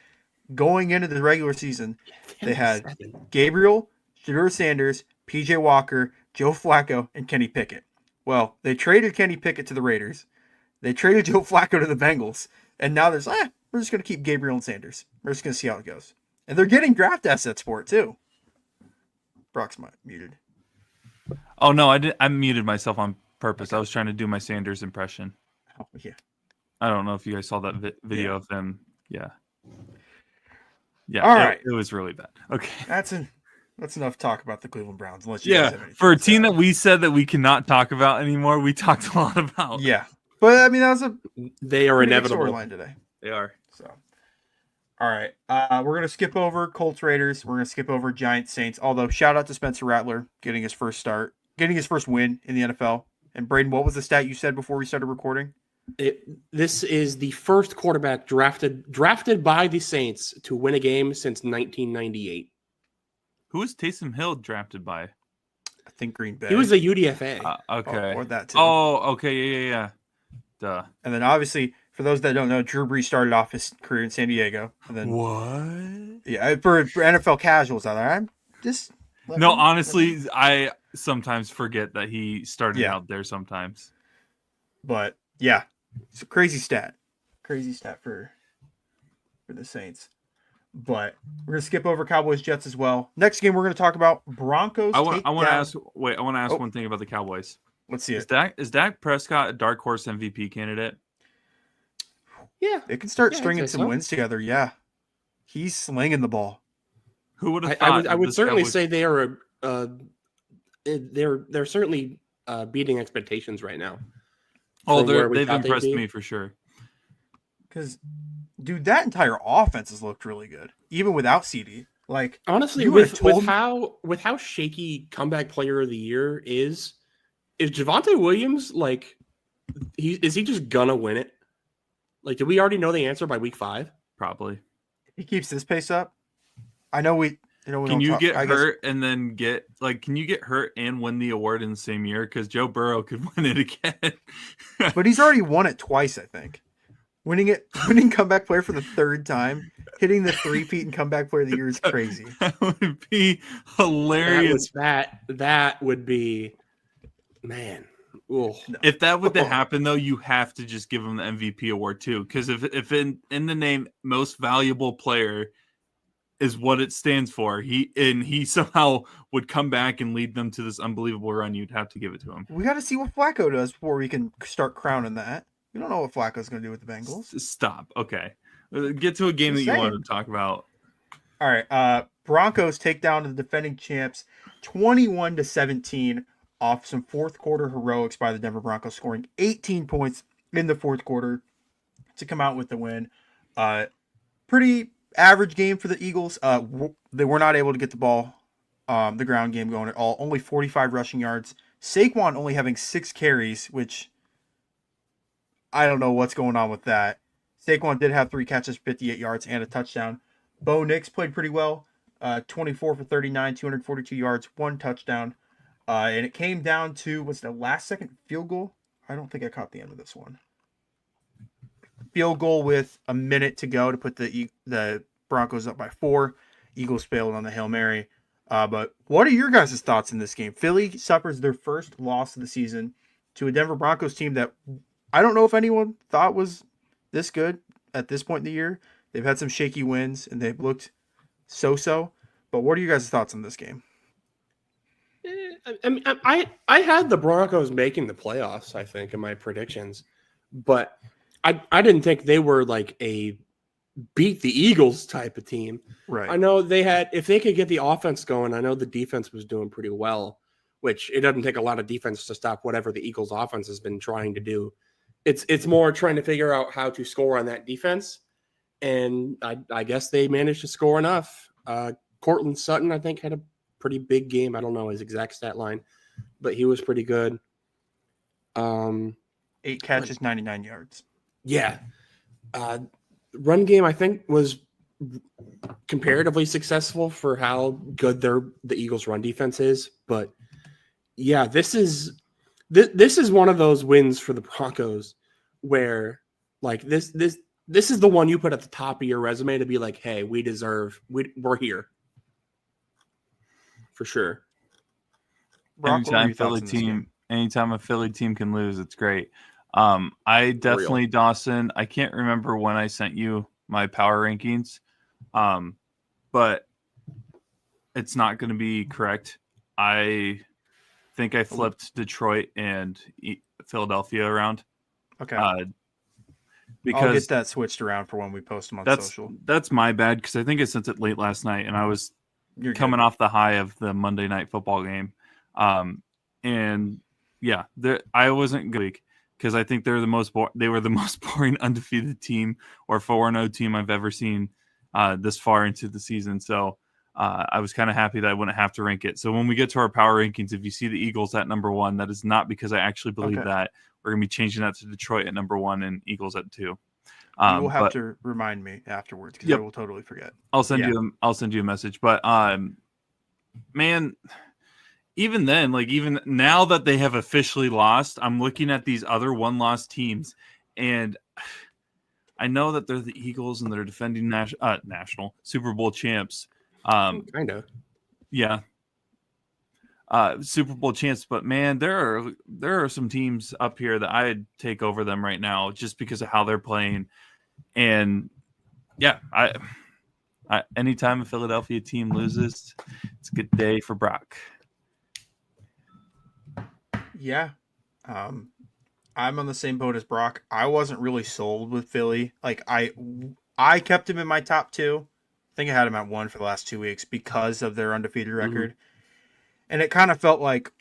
going into the regular season, they had Gabriel, Shedeur Sanders, P.J. Walker, Joe Flacco, and Kenny Pickett. Well, they traded Kenny Pickett to the Raiders. They traded Joe Flacco to the Bengals, and now there's, we're just going to keep Gabriel and Sanders. We're just going to see how it goes. And they're getting draft assets for it, too. Brock's muted. Oh, no, I muted myself on purpose. I was trying to do my Sanders impression. Oh, yeah. I don't know if you guys saw that video of them. Yeah. Yeah. All right. It was really bad. Okay. That's enough talk about the Cleveland Browns. Unless for a team that we said that we cannot talk about anymore, we talked a lot about. Yeah. But I mean, they are inevitable storyline today. They are. So, all right. We're gonna skip over Colts Raiders. We're gonna skip over Giants Saints. Although shout out to Spencer Rattler getting his first win in the NFL. And Braden, what was the stat you said before we started recording? This is the first quarterback drafted by the Saints to win a game since 1998. Who was Taysom Hill drafted by? I think Green Bay. He was a UDFA. Okay. Or that too. Oh, okay. Yeah. Duh. And then obviously, for those that don't know, Drew Brees started off his career in San Diego. And then what? Yeah, for NFL casuals out there, I'm just. Honestly, I sometimes forget that he started out there sometimes. But yeah, it's a crazy stat. Crazy stat for the Saints. But we're gonna skip over Cowboys Jets as well. Next game we're gonna talk about Broncos. I want to ask one thing about the Cowboys. Let's see it. Is Dak Prescott a dark horse MVP candidate? Yeah, They can start yeah, I'd stringing say some so. wins together. Yeah. He's slinging the ball. Who would have I thought would that this guy certainly would? say they are they're certainly beating expectations right now Oh, from where we they've thought they'd impressed be. me for sure. Because, dude, that entire offense has looked really good, even without CD. Like, Honestly, you would have with told me. how shaky comeback player of the year is Javonte Williams like is he just gonna win it? Like, did we already know the answer by week 5? Probably. He keeps this pace up. I know we Can don't you talk. get I guess, hurt and then can you get hurt and win the award in the same year? Because Joe Burrow could win it again. but he's already won it twice. I think winning comeback player for the third time, hitting the three-peat and comeback player of the year is crazy. That would be hilarious. That would be, man. Ooh. No. If that would to happen, though, you have to just give him the MVP award too. Because if in the name most valuable player is what it stands for, he somehow would come back and lead them to this unbelievable run, you'd have to give it to him. We got to see what Flacco does before we can start crowning that. We don't know what Flacco's going to do with the Bengals. Stop. Okay. Get to a game Just that you saying. want to talk about. All right. Broncos take down the defending champs 21-17 off some fourth quarter heroics by the Denver Broncos, scoring 18 points in the fourth quarter to come out with the win. Pretty average game for the Eagles. They were not able to get the ball, the ground game going at all. Only 45 rushing yards. Saquon only having 6 carries, which I don't know what's going on with that. Saquon did have 3 catches, 58 yards, and a touchdown. Bo Nix played pretty well. 24 for 39, 242 yards, 1 touchdown. And it came down to, was the last second field goal? I don't think I caught the end of this one. Field goal with a minute to go to put the Broncos up by 4. Eagles failed on the Hail Mary. But what are your guys' thoughts in this game? Philly suffers their first loss of the season to a Denver Broncos team that I don't know if anyone thought was this good at this point in the year. They've had some shaky wins and they've looked so-so. But what are you guys' thoughts on this game? I mean, I had the Broncos making the playoffs, I think, in my predictions, but I didn't think they were like a beat the Eagles type of team. Right. I know they had, if they could get the offense going, I know the defense was doing pretty well, which it doesn't take a lot of defense to stop whatever the Eagles offense has been trying to do. It's more trying to figure out how to score on that defense. And I guess they managed to score enough. Cortland Sutton, I think, had a pretty big game. I don't know his exact stat line, but he was pretty good. 8 catches, 99 yards. Yeah. Run game, I think, was comparatively successful for how good the Eagles' run defense is. But yeah, this is one of those wins for the Broncos where like this is the one you put at the top of your resume to be like, hey, we're here. For sure. Brock, what were your thoughts on this game? Anytime a Philly team can lose, it's great. I definitely, Dawson, I can't remember when I sent you my power rankings, but it's not going to be correct. I think I flipped Detroit and Philadelphia around. Okay. Because I'll get that switched around for when we post them on social. That's my bad because I think I sent it late last night and I was coming off the high of the Monday night football game. And yeah, I wasn't good because I think they were the most boring undefeated team or 4-0 team I've ever seen this far into the season. So I was kind of happy that I wouldn't have to rank it. So when we get to our power rankings, if you see the Eagles at number 1, that is not because I actually believe that. We're going to be changing that to Detroit at number 1 and Eagles at 2. You will have to remind me afterwards because I will totally forget. I'll send you a message. But man, even then, like even now that they have officially lost, I'm looking at these other 1-loss teams, and I know that they're the Eagles and they're defending national Super Bowl champs. Kind of. Yeah. Super Bowl champs, but man, there are some teams up here that I'd take over them right now just because of how they're playing. And yeah, I anytime a Philadelphia team loses, it's a good day for Brock. Yeah. I'm on the same boat as Brock. I wasn't really sold with Philly. Like I kept him in my top 2. I think I had him at 1 for the last 2 weeks because of their undefeated record. And it kind of felt like,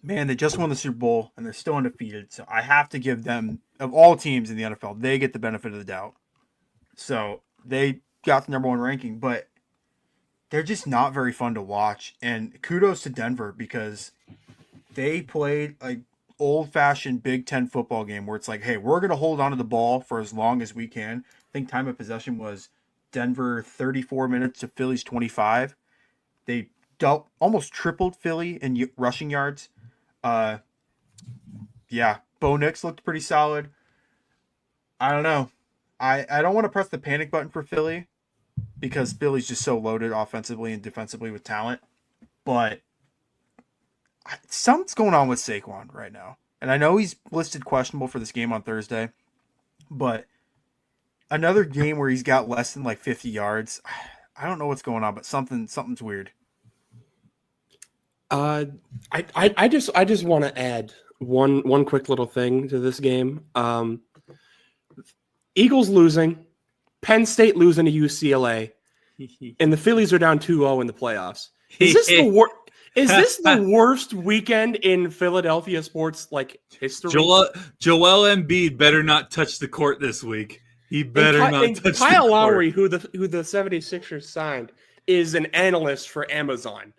man, they just won the Super Bowl and they're still undefeated. So I have to give them, of all teams in the NFL, they get the benefit of the doubt. So they got the number 1 ranking, but they're just not very fun to watch. And kudos to Denver because they played a old-fashioned Big Ten football game where it's like, hey, we're going to hold on to the ball for as long as we can. I think time of possession was Denver 34 minutes to Philly's 25. They almost tripled Philly in rushing yards. Yeah, Bo Nix looked pretty solid. I don't know. I don't want to press the panic button for Philly because Philly's just so loaded offensively and defensively with talent. But something's going on with Saquon right now. And I know he's listed questionable for this game on Thursday, but another game where he's got less than like 50 yards. I don't know what's going on, but something's weird. I just want to add one quick little thing to this game. Eagles losing, Penn State losing to UCLA, and the Phillies are down 2-0 in the playoffs. Is this the worst weekend in Philadelphia sports history? Joel Embiid better not touch the court this week. He better not touch the court. Kyle Lowry, who the 76ers signed, is an analyst for Amazon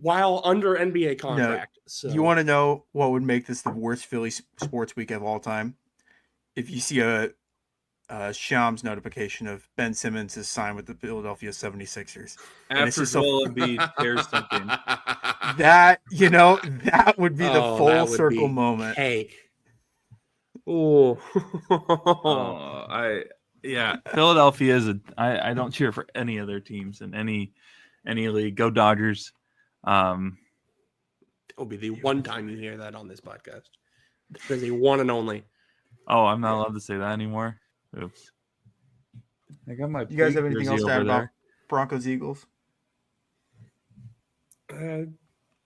while under NBA contract. So you want to know what would make this the worst Philly sports week of all time? If you see a Shams notification of Ben Simmons is signed with the Philadelphia 76ers. After Joel Embiid tears something. That would be the full circle moment. Hey. Philadelphia is I don't cheer for any other teams in any league. Go Dodgers. It'll be the one time you hear that on this podcast. There's a one and only. Oh, I'm not allowed to say that anymore. Oops. I got my. You guys have anything else to add about Broncos Eagles?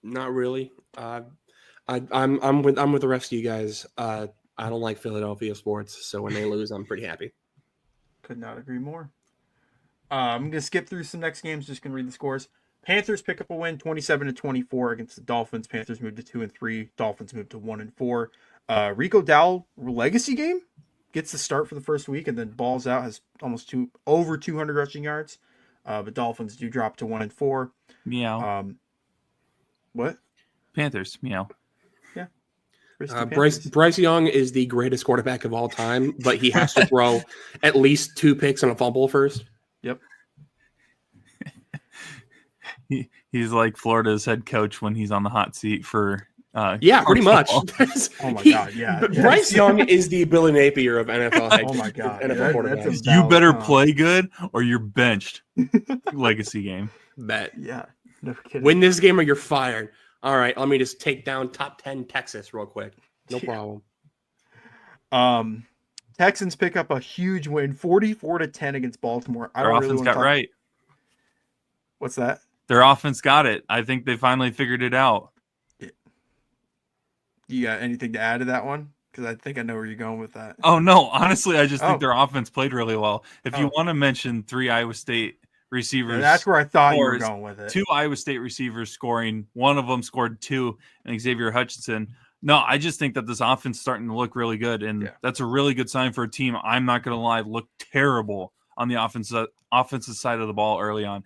Not really. I'm with the rest of you guys. I don't like Philadelphia sports, so when they lose, I'm pretty happy. Could not agree more. I'm gonna skip through some next games. Just gonna read the scores. Panthers pick up a win, 27-24 against the Dolphins. Panthers moved to 2-3. Dolphins moved to 1-4. Rico Dowell legacy game gets the start for the first week and then balls out, has almost over 200 rushing yards. But Dolphins do drop to 1-4. Meow. What? Panthers. Meow. Yeah. Bryce Young is the greatest quarterback of all time, but he has to throw at least 2 picks and a fumble first. Yep. He's like Florida's head coach when he's on the hot seat for pretty much. Oh my god, yeah. Bryce Young is the Billy Napier of NFL head. Oh my god, NFL quarterbacks. You better play good or you're benched. Legacy game. Bet. Yeah. No kidding. Win this game or you're fired. All right, let me just take down top 10 Texas real quick. No problem. Texans pick up a huge win, 44-10 against Baltimore. Their offense got right. What's that? Their offense got it. I think they finally figured it out. You got anything to add to that one? Because I think I know where you're going with that. Oh, no. Honestly, I just think their offense played really well. If you want to mention 3 Iowa State receivers. Yeah, that's where I thought you were going with it. 2 Iowa State receivers scoring. One of them scored 2, and Xavier Hutchinson. No, I just think that this offense is starting to look really good, and that's a really good sign for a team. I'm not going to lie, looked terrible on the offensive side of the ball early on.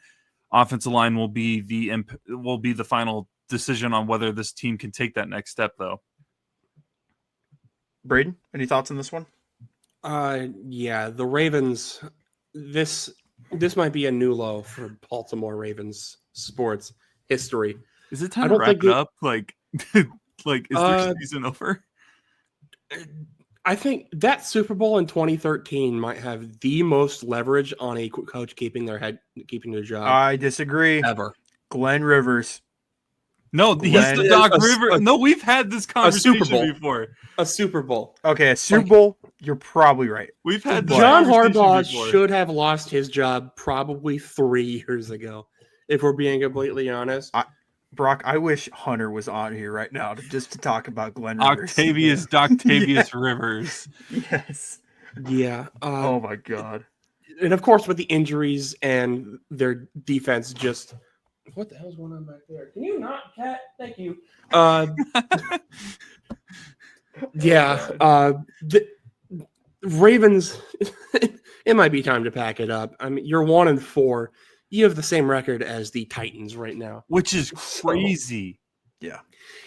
Offensive line will be the final decision on whether this team can take that next step, though. Braden, any thoughts on this one? The Ravens. This might be a new low for Baltimore Ravens sports history. Is it time to wrap it up? Is their season over? I think that Super Bowl in 2013 might have the most leverage on a coach keeping their job. I disagree. Ever. Glenn Rivers. No, he's the Doc Rivers. No, we've had this conversation before. A Super Bowl. Okay, a Super Bowl. You're probably right. We've had John Harbaugh should have lost his job probably 3 years ago, if we're being completely honest. Brock, I wish Hunter was on here right now to talk about Glenn Rivers. Octavius Rivers. Yes. Yeah. Oh my God. And of course, with the injuries and their defense, just what the hell's going on back there? Can you not, Cat? Thank you. Yeah. The Ravens. It might be time to pack it up. I mean, you're 1-4. You have the same record as the Titans right now, which is crazy. So,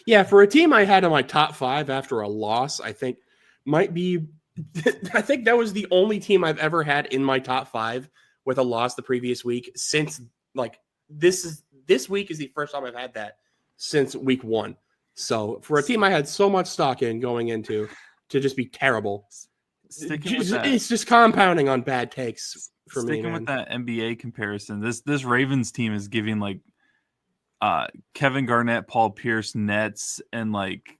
yeah. For a team I had in my top 5 after a loss, I think might be. I think that was the only team I've ever had in my top 5 with a loss the previous week. Since like this week is the first time I've had that since week 1. So for a team I had so much stock in going into to just be terrible, it's just compounding on bad takes for me. Sticking with that NBA comparison, this Ravens team is giving like Kevin Garnett, Paul Pierce, Nets, and like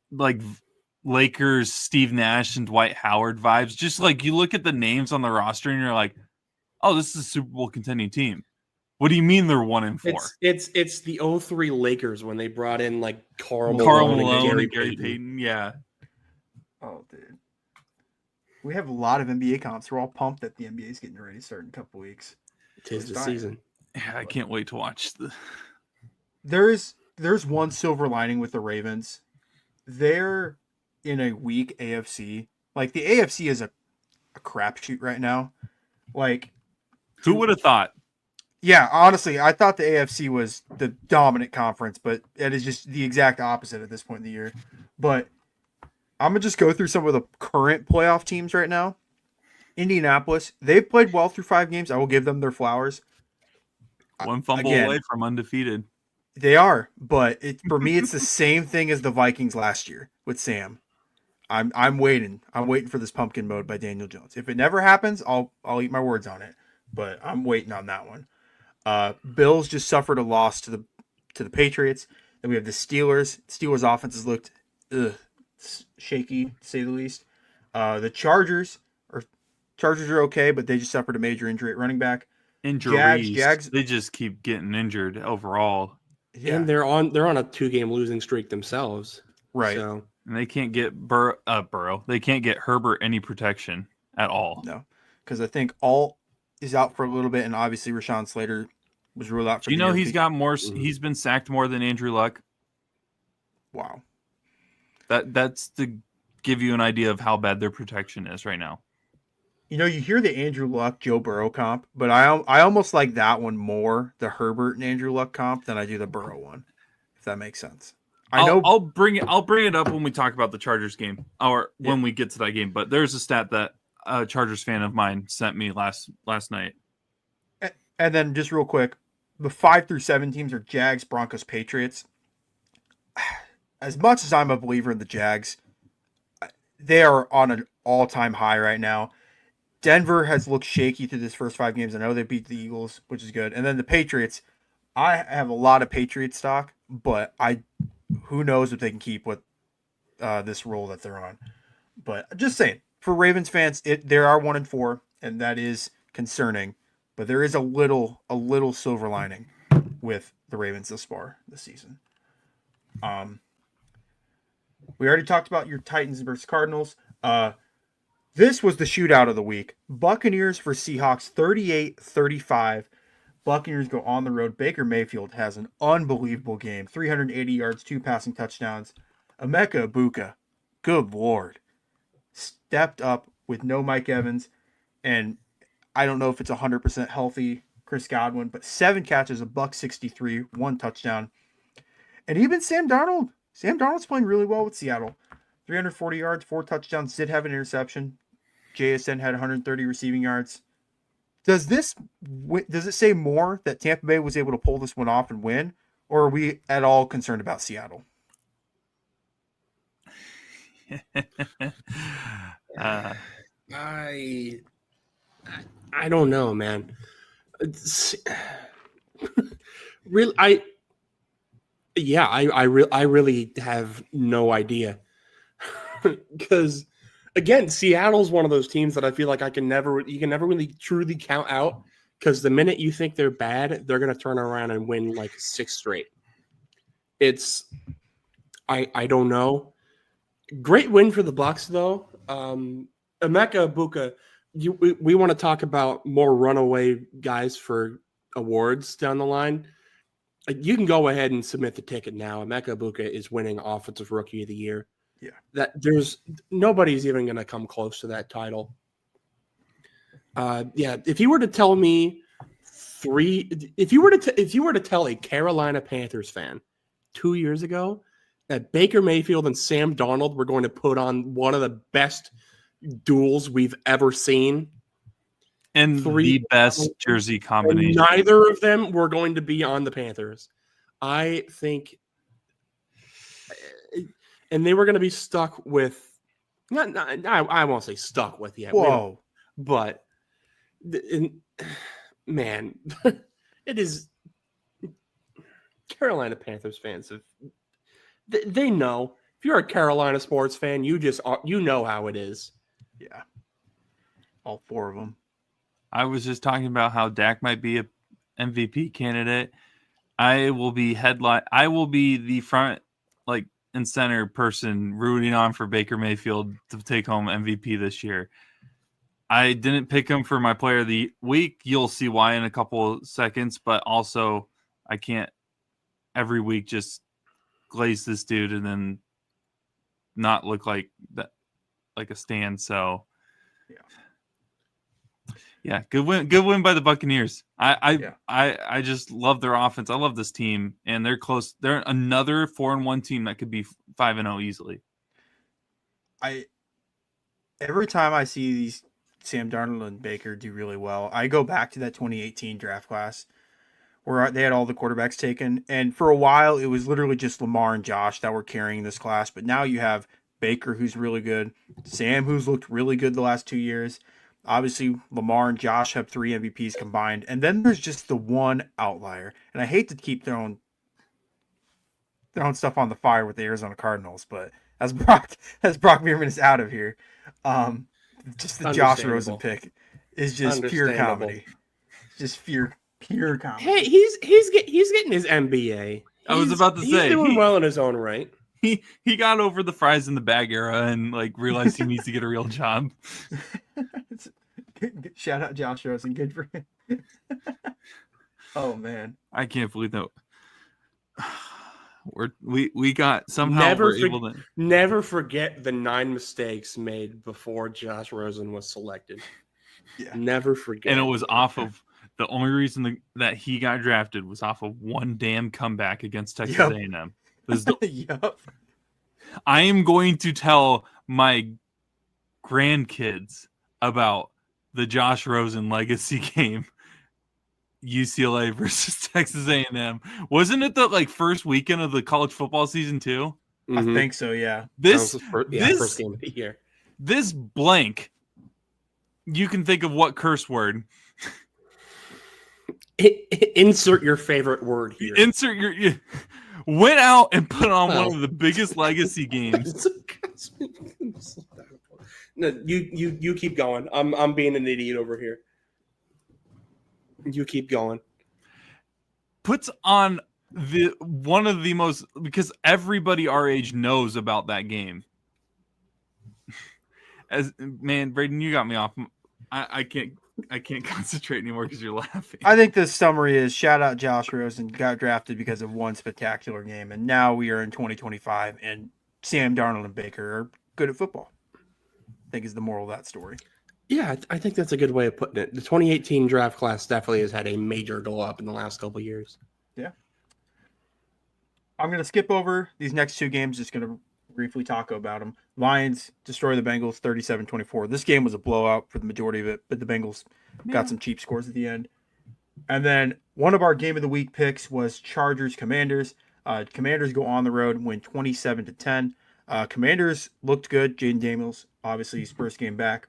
Lakers, Steve Nash, and Dwight Howard vibes. Just like you look at the names on the roster and you're like, oh, this is a Super Bowl contending team. What do you mean they're 1-4? It's the 03 Lakers when they brought in like Karl Malone and Gary Payton. Yeah. Oh, dude. We have a lot of NBA comps. We're all pumped that the NBA is getting ready to start in a couple weeks. Tis the season. Yeah, I can't wait to watch the. There's one silver lining with the Ravens. They're in a weak AFC. Like the AFC is a crapshoot right now. Like, who would have thought? Yeah, honestly, I thought the AFC was the dominant conference, but it is just the exact opposite at this point in the year. But I'm going to just go through some of the current playoff teams right now. Indianapolis, they've played well through 5 games. I will give them their flowers. One fumble away from undefeated. They are, but for me, it's the same thing as the Vikings last year with Sam. I'm waiting. I'm waiting for this pumpkin mode by Daniel Jones. If it never happens, I'll eat my words on it. But I'm waiting on that one. Bills just suffered a loss to the Patriots. Then we have the Steelers. Steelers' offense has looked shaky, to say the least. The Chargers are okay, but they just suffered a major injury at running back. Injuries. Jags. They just keep getting injured overall. Yeah. And they're on a 2-game losing streak themselves. Right. So. And they can't get Burrow. They can't get Herbert any protection at all. No, because I think Alt is out for a little bit, and obviously Rashawn Slater was ruled out for the year. He's got more. He's been sacked more than Andrew Luck. Wow. That's to give you an idea of how bad their protection is right now. You hear the Andrew Luck, Joe Burrow comp, but I almost like that one more, the Herbert and Andrew Luck comp, than I do the Burrow one, if that makes sense. I'll bring it up when we talk about the Chargers game, or when we get to that game. But there's a stat that a Chargers fan of mine sent me last night. And then just real quick, the 5 through 7 teams are Jags, Broncos, Patriots. As much as I'm a believer in the Jags, they are on an all-time high right now. Denver has looked shaky through this first 5 games. I know they beat the Eagles, which is good. And then the Patriots, I have a lot of Patriots stock, but who knows if they can keep with this role that they're on. But just saying, for Ravens fans, they are 1-4, and that is concerning. But there is a little silver lining with the Ravens this far this season. We already talked about your Titans versus Cardinals. This was the shootout of the week. Buccaneers for Seahawks, 38-35. Buccaneers go on the road. Baker Mayfield has an unbelievable game. 380 yards, 2 passing touchdowns. Emeka Egbuka, good Lord, stepped up with no Mike Evans. And I don't know if it's 100% healthy Chris Godwin, but 7 catches, $163, 1 touchdown. And even Sam Darnold. Sam Darnold's playing really well with Seattle. 340 yards, 4 touchdowns, did have an interception. JSN had 130 receiving yards. Does it say more that Tampa Bay was able to pull this one off and win, or are we at all concerned about Seattle? I don't know, man. I really have no idea. Because again, Seattle's one of those teams that I feel like you can never really truly count out, because the minute you think they're bad, they're going to turn around and win like 6 straight. It's I don't know. Great win for the Bucks though. Emeka Ibuka, we want to talk about more runaway guys for awards down the line. You can go ahead and submit the ticket now. Emeka Ibuka is winning Offensive Rookie of the Year. Yeah. That there's nobody's even going to come close to that title. If you were to tell me if you were to tell a Carolina Panthers fan 2 years ago that Baker Mayfield and Sam Darnold were going to put on one of the best duels we've ever seen, and the best jersey combination, and neither of them were going to be on the Panthers, I think, and they were going to be stuck with. I won't say stuck with yet. Whoa, but man, it is Carolina Panthers fans have. They know. If you're a Carolina sports fan, you know how it is. Yeah. All four of them. I was just talking about how Dak might be a MVP candidate. I will be the front and center person rooting on for Baker Mayfield to take home MVP this year. I didn't pick him for my player of the week. You'll see why in a couple seconds, but also I can't every week just glaze this dude and then not look like that, like a stand. So yeah, good win by the Buccaneers. I just love their offense. I love this team, and they're close. They're another 4-1 team that could be 5-0 easily. Every time I see these Sam Darnold and Baker do really well, I go back to that 2018 draft class where they had all the quarterbacks taken. And for a while, it was literally just Lamar and Josh that were carrying this class. But now you have Baker, who's really good, Sam, who's looked really good the last 2 years. Obviously, Lamar and Josh have 3 MVPs combined. And then there's just the one outlier. And I hate to keep throwing stuff on the fire with the Arizona Cardinals, but as Brock Bierman is out of here, just the Josh Rosen pick is just pure comedy. Just pure comedy. Hey, he's getting his MBA. I was about to say he's doing well in his own right. He got over the fries in the bag era and realized he needs to get a real job. Shout out Josh Rosen, good for him. Oh man, I can't believe that. We got somehow able to never forget the 9 mistakes made before Josh Rosen was selected. Yeah, never forget. And it was off of the only reason that he got drafted was off of one damn comeback against Texas A&M. Yep. I am going to tell my grandkids about the Josh Rosen legacy game. UCLA versus Texas A&M. Wasn't it the first weekend of the college football season too? I think so, yeah. This first game of the year. This blank, you can think of what curse word. Insert your favorite word here. Went out and put on one of the biggest legacy games. No, you keep going. I'm being an idiot over here. You keep going. Puts on one of the most, because everybody our age knows about that game. Braden, you got me off. I can't concentrate anymore because you're laughing. I think the summary is shout out Josh Rosen, got drafted because of one spectacular game, and now we are in 2025, and Sam Darnold and Baker are good at football. I think is the moral of that story. Yeah, I think that's a good way of putting it. The 2018 draft class definitely has had a major glow up in the last couple of years. Yeah. I'm going to skip over these next 2 games, just going to briefly talk about them. Lions destroy the Bengals 37-24. This game was a blowout for the majority of it, but the Bengals got some cheap scores at the end. And then one of our game of the week picks was Chargers-Commanders. Commanders go on the road and win 27-10. Commanders looked good. Jaden Daniels, obviously his first game back.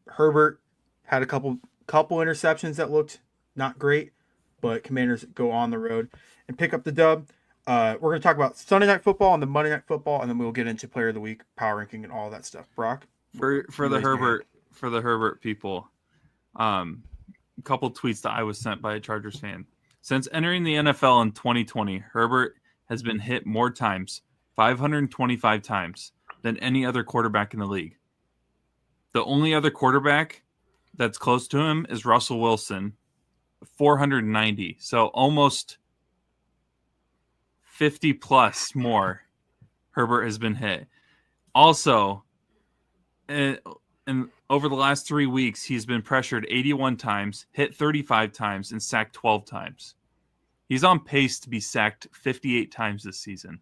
Herbert had a couple interceptions that looked not great, but Commanders go on the road and pick up the dub. We're going to talk about Sunday Night Football and the Monday Night Football, and then we'll get into Player of the Week, power ranking, and all that stuff. Brock, for the Herbert people, a couple tweets that I was sent by a Chargers fan. Since entering the NFL in 2020, Herbert has been hit more times, 525 times, than any other quarterback in the league. The only other quarterback that's close to him is Russell Wilson, 490. So almost 50 plus more Herbert has been hit. Also, and over the last 3 weeks, he's been pressured 81 times, hit 35 times, and sacked 12 times. He's on pace to be sacked 58 times this season.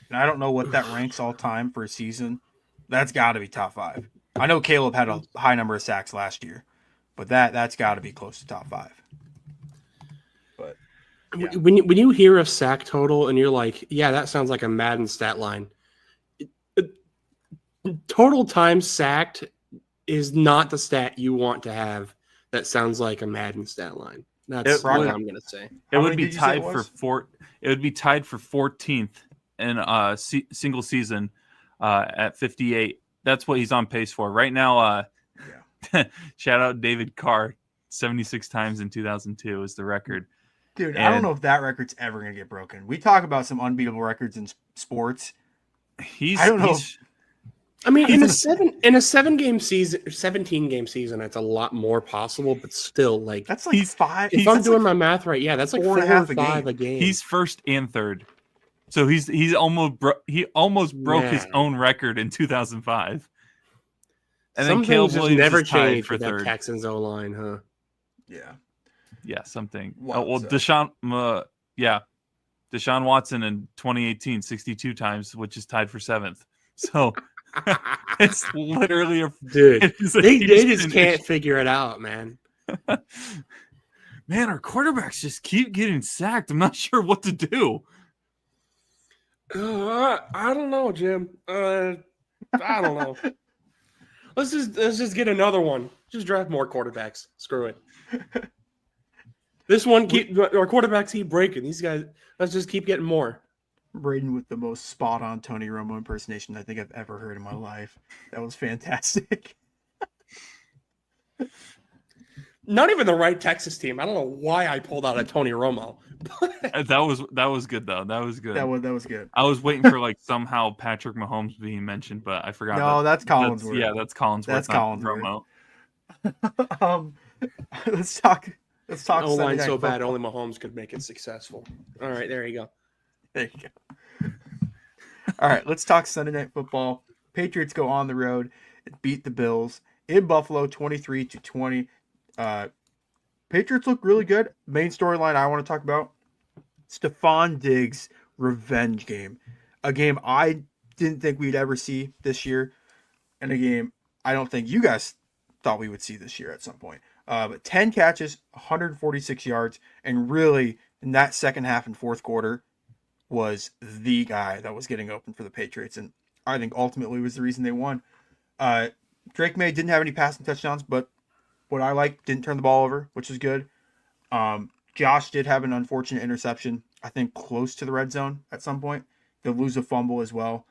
And I don't know what that ranks all time for a season. That's got to be top 5. I know Caleb had a high number of sacks last year, but that's got to be close to top 5. But yeah. When you hear a sack total and you're like, yeah, that sounds like a Madden stat line. Total time sacked is not the stat you want to have. That sounds like a Madden stat line. That's what I'm going to say. It would be tied for It would be tied for 14th in a single season at 58. That's what he's on pace for right now. Shout out David Carr, 76 times in 2002 is the record. Dude, I don't know if that record's ever going to get broken. We talk about some unbeatable records in sports. I don't know. I mean, in a 17-game season, it's a lot more possible, but still, like that's like 5. If I'm doing my math right, yeah, that's like 4 or 5 a game. He's first and third, so he almost broke his own record in 2005. And some then Caleb things Williams never is tied change for for that third. Texans O line, huh? Yeah, something. Well, Deshaun Watson in 2018, 62 times, which is tied for 7th. So. It's literally dude. They just can't figure it out, man. Man, our quarterbacks just keep getting sacked. I'm not sure what to do. I don't know, Jim. I don't know. Let's just get another one. Just draft more quarterbacks. Screw it. This one our quarterbacks keep breaking. These guys. Let's just keep getting more. Braden with the most spot-on Tony Romo impersonation I think I've ever heard in my life. That was fantastic. Not even the right Texas team. I don't know why I pulled out a Tony Romo. That was good though. That was good. That was good. I was waiting for like somehow Patrick Mahomes being mentioned, but I forgot. No, that's Collinsworth. That's Collinsworth. That's Collinsworth. Romo. Let's talk. O line so bad only Mahomes could make it successful. All right, there you go. There you go. All right, let's talk Sunday Night Football. Patriots go on the road and beat the Bills in Buffalo 23-20. Patriots look really good. Main storyline I want to talk about, Stephon Diggs' revenge game. A game I didn't think we'd ever see this year, and a game I don't think you guys thought we would see this year at some point. But 10 catches, 146 yards, and really in that second half and fourth quarter, was the guy that was getting open for the Patriots, and I think ultimately was the reason they won. Drake May didn't have any passing touchdowns, but what I like, didn't turn the ball over, which is good. Josh did have an unfortunate interception, I think close to the red zone at some point. They'll lose a fumble as well.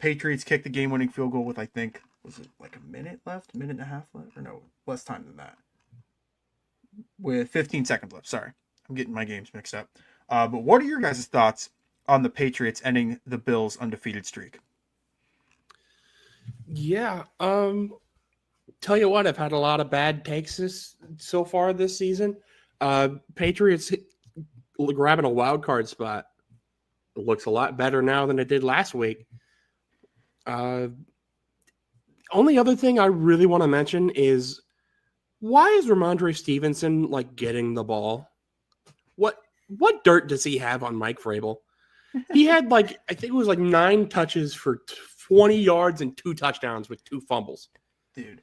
Patriots kicked the game-winning field goal with, I think, was it like a minute and a half left? Or no, less time than that. With 15 seconds left. Sorry, I'm getting my games mixed up. But what are your guys' thoughts on the Patriots ending the Bills' undefeated streak? Yeah. Tell you what, I've had a lot of bad takes so far this season. Patriots grabbing a wild card spot. It looks a lot better now than it did last week. Only other thing I really want to mention is, why is Ramondre Stevenson like getting the ball? What dirt does he have on Mike Vrabel? He had I think it was 9 touches for 20 yards and 2 touchdowns with 2 fumbles. Dude,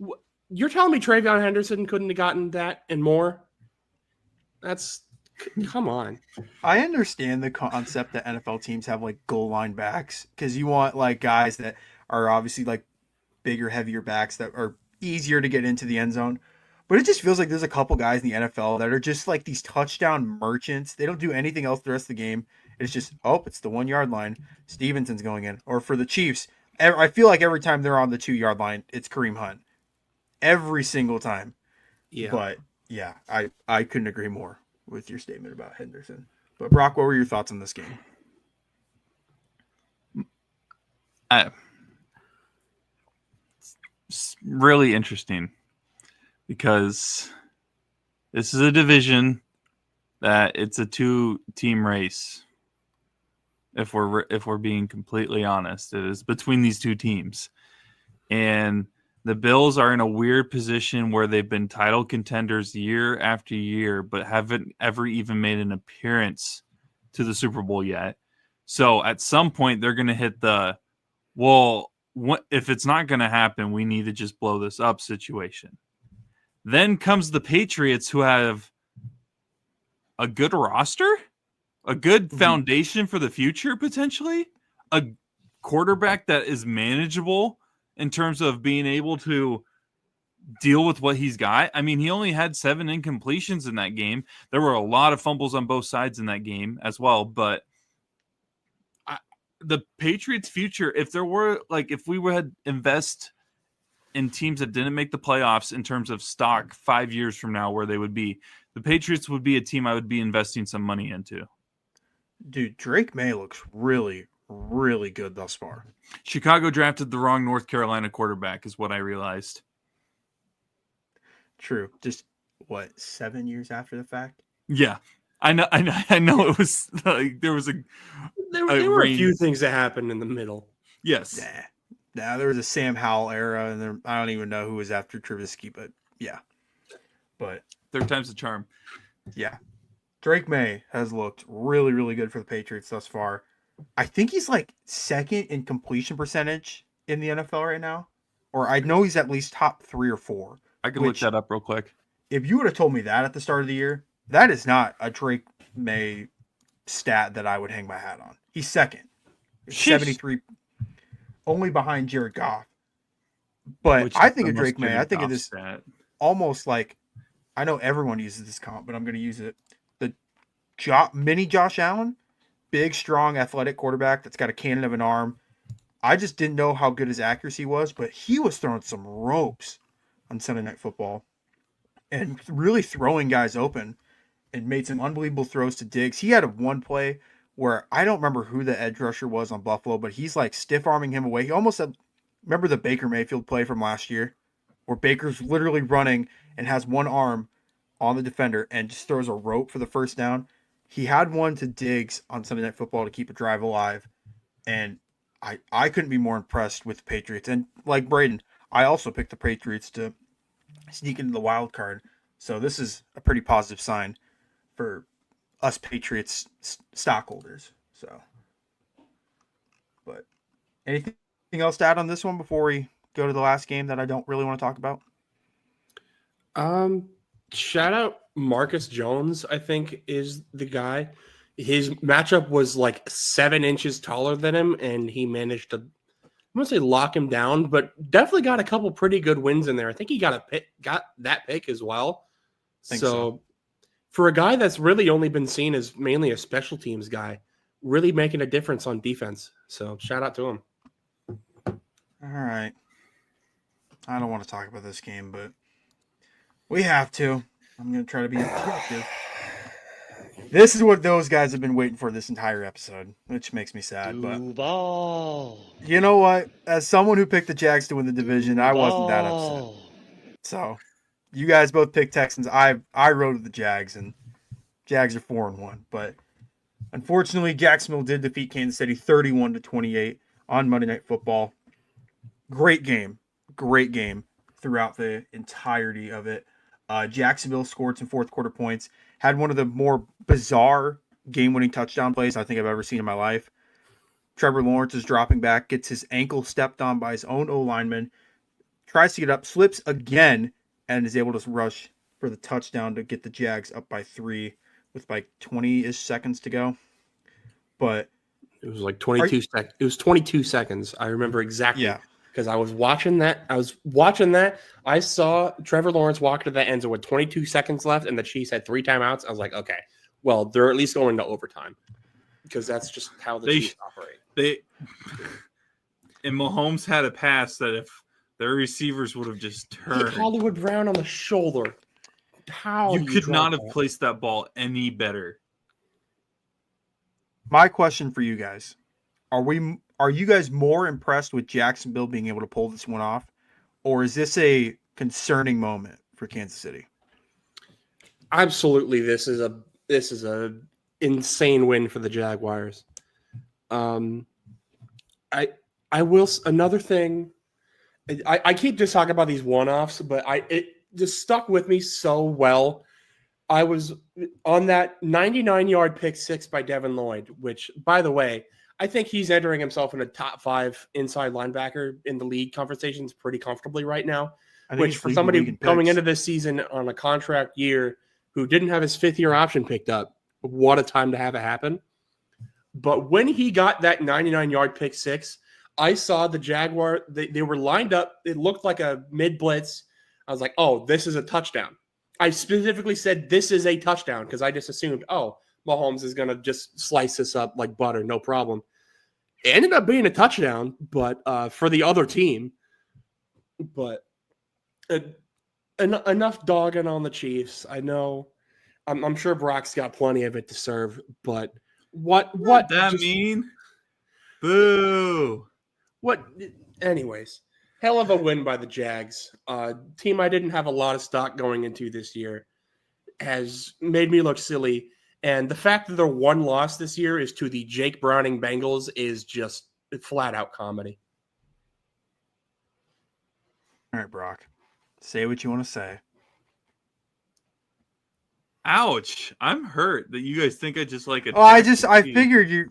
you're telling me Travion Henderson couldn't have gotten that and more? Come on. I understand the concept that NFL teams have goal line backs, because you want guys that are obviously bigger, heavier backs that are easier to get into the end zone. But it just feels like there's a couple guys in the NFL that are just these touchdown merchants. They don't do anything else the rest of the game. It's just, it's the 1 yard line. Stevenson's going in. Or for the Chiefs, I feel like every time they're on the 2 yard line, it's Kareem Hunt. Every single time. Yeah. But yeah, I couldn't agree more with your statement about Henderson. But Brock, what were your thoughts on this game? It's really interesting because this is a division that it's a 2-team race. If we're being completely honest, it is between these two teams, and the Bills are in a weird position where they've been title contenders year after year, but haven't ever even made an appearance to the Super Bowl yet. So at some point, they're going to hit the, well, if it's not going to happen, we need to just blow this up situation. Then comes the Patriots, who have a good roster, a good foundation for the future, potentially, a quarterback that is manageable in terms of being able to deal with what he's got. I mean, he only had 7 incompletions in that game. There were a lot of fumbles on both sides in that game as well, but the Patriots' future, if we would invest in teams that didn't make the playoffs in terms of stock 5 years from now, where they would be, the Patriots would be a team I would be investing some money into. Dude, Drake May looks really, really good thus far. Chicago drafted the wrong North Carolina quarterback is what I realized. True. Just, 7 years after the fact? Yeah. I know it was like there was there were a few things that happened in the middle. Yes. Nah, there was a Sam Howell era, and I don't even know who was after Trubisky, but yeah. But third time's the charm. Yeah. Drake May has looked really, really good for the Patriots thus far. I think he's like second in completion percentage in the NFL right now. Or I know he's at least top 3 or 4. I can look that up real quick. If you would have told me that at the start of the year, that is not a Drake May stat that I would hang my hat on. He's second. 73, only behind Jared Goff. But I think of Drake May, I think of this almost like, I know everyone uses this comp, but I'm going to use it. The mini Josh Allen, big, strong, athletic quarterback that's got a cannon of an arm. I just didn't know how good his accuracy was, but he was throwing some ropes on Sunday Night Football and really throwing guys open and made some unbelievable throws to Diggs. He had one play where I don't remember who the edge rusher was on Buffalo, but he's like stiff-arming him away. He almost had, remember the Baker Mayfield play from last year where Baker's literally running and has one arm on the defender and just throws a rope for the first down. He had one to Diggs on Sunday Night Football to keep a drive alive, and I couldn't be more impressed with the Patriots. And like Braden, I also picked the Patriots to sneak into the wild card. So this is a pretty positive sign for us Patriots stockholders. So, but anything else to add on this one before we go to the last game that I don't really want to talk about? Shout out Marcus Jones, I think, is the guy. His matchup was like 7 inches taller than him, and he managed to, I'm gonna say, lock him down, but definitely got a couple pretty good wins in there. I think he got that pick as well. So for a guy that's really only been seen as mainly a special teams guy, really making a difference on defense. So shout out to him. All right. I don't want to talk about this game, but we have to. I'm going to try to be objective. This is what those guys have been waiting for this entire episode, which makes me sad. But you know what? As someone who picked the Jags to win the division, I wasn't that upset. So you guys both picked Texans. I rode with the Jags, and Jags are 4-1. But unfortunately, Jacksonville did defeat Kansas City 31-28 on Monday Night Football. Great game throughout the entirety of it. Jacksonville scored some fourth quarter points, had one of the more bizarre game-winning touchdown plays I think I've ever seen in my life. Trevor Lawrence is dropping back, gets his ankle stepped on by his own O-lineman, tries to get up, slips again, and is able to rush for the touchdown to get the Jags up by 3 with like 20-ish seconds to go. But it was like 22 seconds. It was 22 seconds. I remember exactly. Yeah. Because I was watching that. I saw Trevor Lawrence walk to the end zone with 22 seconds left, and the Chiefs had 3 timeouts. I was like, okay, well, they're at least going to overtime because that's just how the Chiefs operate. And Mahomes had a pass that if their receivers would have just turned. Hollywood Brown on the shoulder. How you could not have placed that ball any better. My question for you guys: Are you guys more impressed with Jacksonville being able to pull this one off, or is this a concerning moment for Kansas City? Absolutely, this is a insane win for the Jaguars. Um, I will another thing. I keep just talking about these one-offs, but it just stuck with me so well. I was on that 99-yard pick six by Devin Lloyd, which, by the way, I think he's entering himself in a top 5 inside linebacker in the league conversations pretty comfortably right now. I think Which, he's for leading the league somebody in going picks. into this season on a contract year who didn't have his 5th-year option picked up, what a time to have it happen. But when he got that 99-yard pick six, I saw the Jaguar. They were lined up. It looked like a mid blitz. I was like, oh, this is a touchdown. I specifically said this is a touchdown because I just assumed, oh, Mahomes is going to just slice this up like butter, no problem. It ended up being a touchdown, but for the other team. But enough dogging on the Chiefs. I know. I'm sure Brock's got plenty of it to serve, but what that just, mean? Boo. what? Anyways, hell of a win by the Jags. Team I didn't have a lot of stock going into this year has made me look silly, and the fact that their one loss this year is to the Jake Browning Bengals is just flat out comedy. All right, Brock, say what you want to say. Ouch. I'm hurt that you guys think I just like Oh, I attacked the figured you.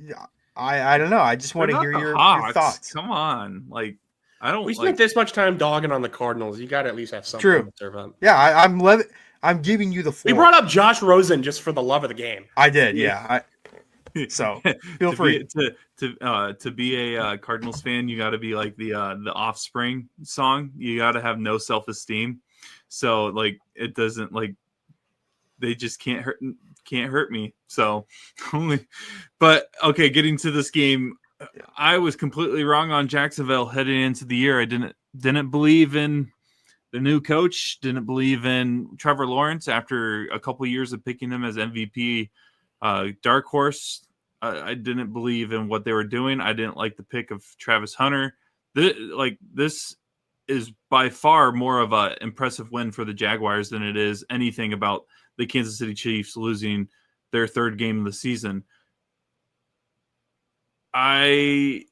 I don't know. I just They're want to not hear the your Hawks. thoughts. Come on. Like, I don't We spent this much time dogging on the Cardinals. You got to at least have something True. to serve up. Yeah, I'm giving you the floor. We brought up Josh Rosen just for the love of the game. I did. Yeah. So feel free to be a Cardinals fan. You got to be like the Offspring song. You got to have no self-esteem. So like it doesn't like they just can't hurt me. So only, but okay. Getting to this game, I was completely wrong on Jacksonville heading into the year. I didn't believe in the new coach. Didn't believe in Trevor Lawrence after a couple years of picking him as MVP. Dark horse. I didn't believe in what they were doing. I didn't like the pick of Travis Hunter. This is by far more of an impressive win for the Jaguars than it is anything about the Kansas City Chiefs losing their 3rd game of the season. I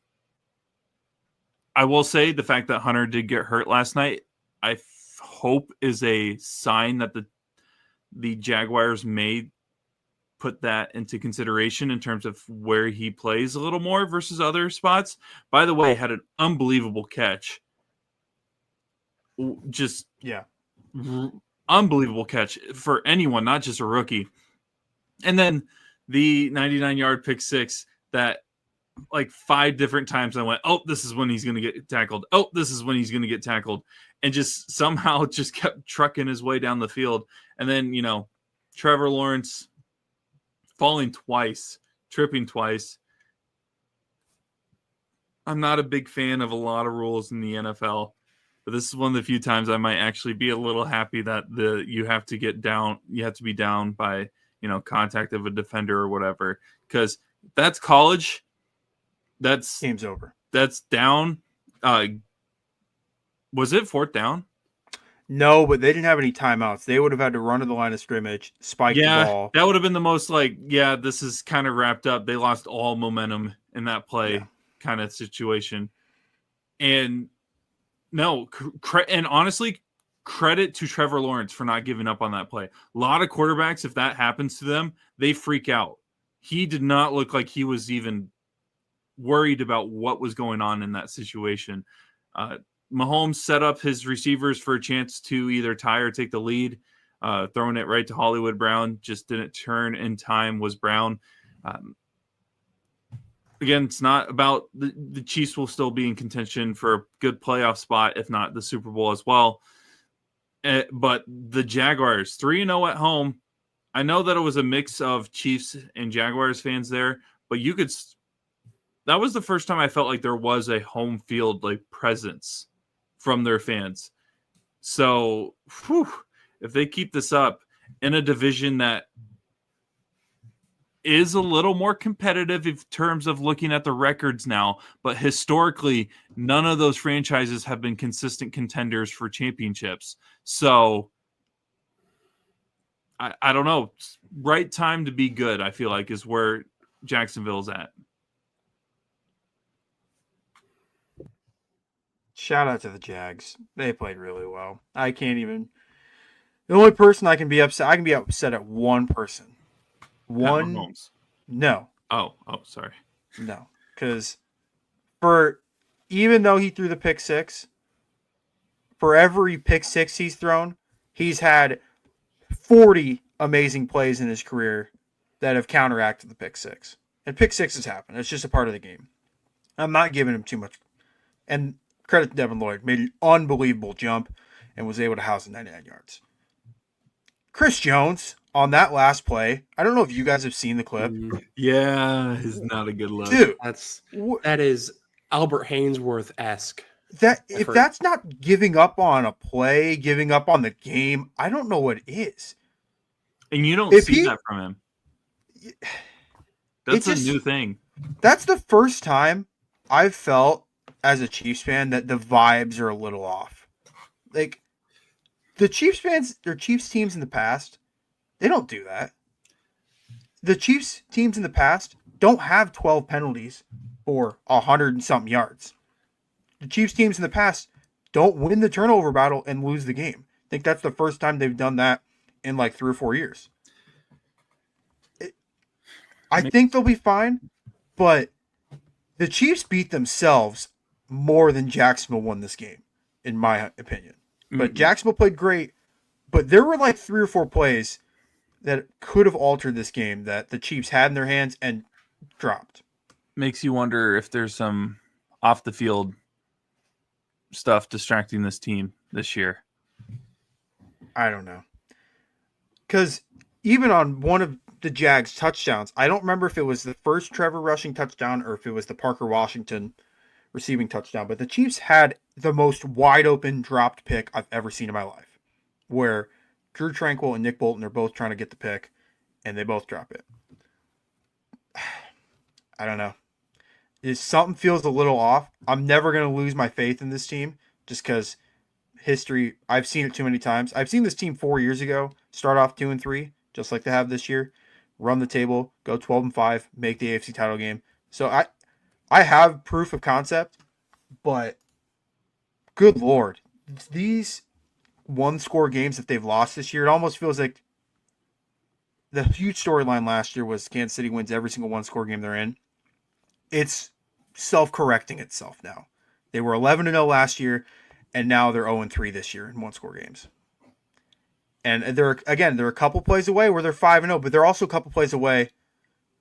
will say the fact that Hunter did get hurt last night, I hope is a sign that the Jaguars may put that into consideration in terms of where he plays a little more versus other spots. By the way, had an unbelievable catch. Just unbelievable catch for anyone, not just a rookie. And then the 99-yard pick six that like 5 different times I went, oh, this is when he's going to get tackled. Oh, this is when he's going to get tackled. And just somehow just kept trucking his way down the field. And then, Trevor Lawrence falling twice, tripping twice. I'm not a big fan of a lot of rules in the NFL, but this is one of the few times I might actually be a little happy that you have to be down by, contact of a defender or whatever, because that's college. That's game's over. That's down. Was it 4th down? No, but they didn't have any timeouts. They would have had to run to the line of scrimmage, spike the ball. That would have been the most this is kind of wrapped up. They lost all momentum in that play kind of situation. And and honestly, credit to Trevor Lawrence for not giving up on that play. A lot of quarterbacks, if that happens to them, they freak out. He did not look like he was even worried about what was going on in that situation. Mahomes set up his receivers for a chance to either tie or take the lead, throwing it right to Hollywood Brown. Just didn't turn in time, was Brown. Again, it's not about the Chiefs will still be in contention for a good playoff spot, if not the Super Bowl as well. But the Jaguars, 3-0 at home. I know that it was a mix of Chiefs and Jaguars fans there, but that was the first time I felt like there was a home field presence from their fans. So, if they keep this up in a division that is a little more competitive in terms of looking at the records now, but historically, none of those franchises have been consistent contenders for championships. So I don't know. Right time to be good, I feel like, is where Jacksonville's at. Shout out to the Jags. They played really well. I can't even. The only person I can be upset at one person. Pat Mahomes. No. Oh, sorry. No. Because even though he threw the pick six, for every pick six he's thrown, he's had 40 amazing plays in his career that have counteracted the pick six. And pick sixes happen. It's just a part of the game. I'm not giving him too much. And credit to Devin Lloyd. Made an unbelievable jump and was able to house the 99 yards. Chris Jones on that last play. I don't know if you guys have seen the clip. Yeah, it's not a good look. Dude, that is Albert Hainsworth-esque. If that's not giving up on a play, giving up on the game, I don't know what is. And you don't see that from him. That's a new thing. That's the first time I've felt as a Chiefs fan that the vibes are a little off. Like the Chiefs fans or Chiefs teams in the past, they don't do that. The Chiefs teams in the past don't have 12 penalties for 100 and something yards. The Chiefs teams in the past don't win the turnover battle and lose the game. I think that's the first time they've done that in like 3 or 4 years. I think they'll be fine, but the Chiefs beat themselves more than Jacksonville won this game, in my opinion. But Jacksonville played great, but there were like 3 or 4 plays that could have altered this game that the Chiefs had in their hands and dropped. Makes you wonder if there's some off the field stuff distracting this team this year. I don't know. Because even on one of the Jags touchdowns, I don't remember if it was the first Trevor rushing touchdown or if it was the Parker Washington receiving touchdown, but the Chiefs had the most wide open dropped pick I've ever seen in my life, where Drew Tranquill and Nick Bolton are both trying to get the pick and they both drop it. I don't know. Something feels a little off. I'm never going to lose my faith in this team just because history, I've seen it too many times. I've seen this team 4 years ago start off 2-3, just like they have this year, run the table, go 12-5, make the AFC title game. So I have proof of concept, but good Lord, these one-score games that they've lost this year, it almost feels like the huge storyline last year was Kansas City wins every single one-score game they're in. It's self-correcting itself now. They were 11-0 last year, and now they're 0-3 this year in one-score games. And they're a couple plays away where they're 5-0, but they're also a couple plays away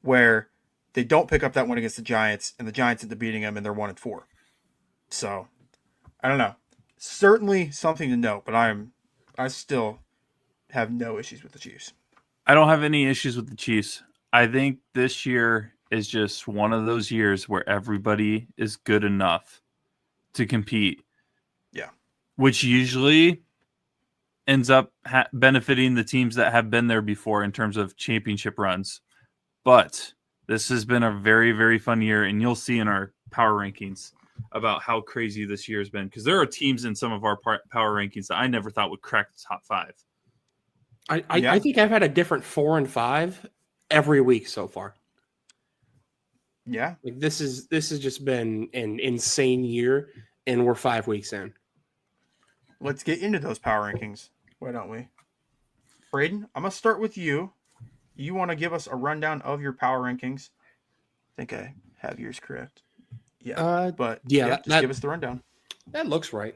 where they don't pick up that win against the Giants, and the Giants end up beating them, and they're 1-4. So, I don't know. Certainly something to note, but I still have no issues with the Chiefs. I don't have any issues with the Chiefs. I think this year is just one of those years where everybody is good enough to compete. Yeah. Which usually ends up benefiting the teams that have been there before in terms of championship runs. But this has been a very, very fun year, and you'll see in our power rankings about how crazy this year has been, because there are teams in some of our power rankings that I never thought would crack the top 5. I think I've had a different 4 and 5 every week so far. Yeah. Like this has just been an insane year, and we're 5 weeks in. Let's get into those power rankings. Why don't we? Braden, I'm going to start with you. You want to give us a rundown of your power rankings? I think I have yours correct. Yeah. Just give us the rundown. That looks right.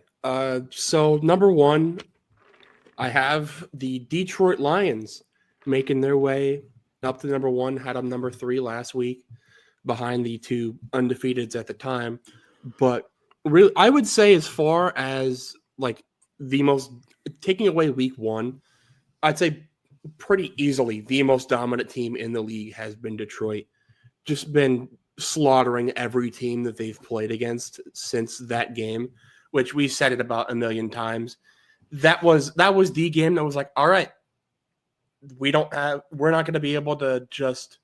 So number 1, I have the Detroit Lions making their way up to number 1. Had them number 3 last week, behind the 2 undefeateds at the time. But really, I would say as far as like the most, taking away week 1, I'd say pretty easily the most dominant team in the league has been Detroit. Just been slaughtering every team that they've played against since that game, which we've said it about a million times. That was the game that was like, all right, we're not going to be able to just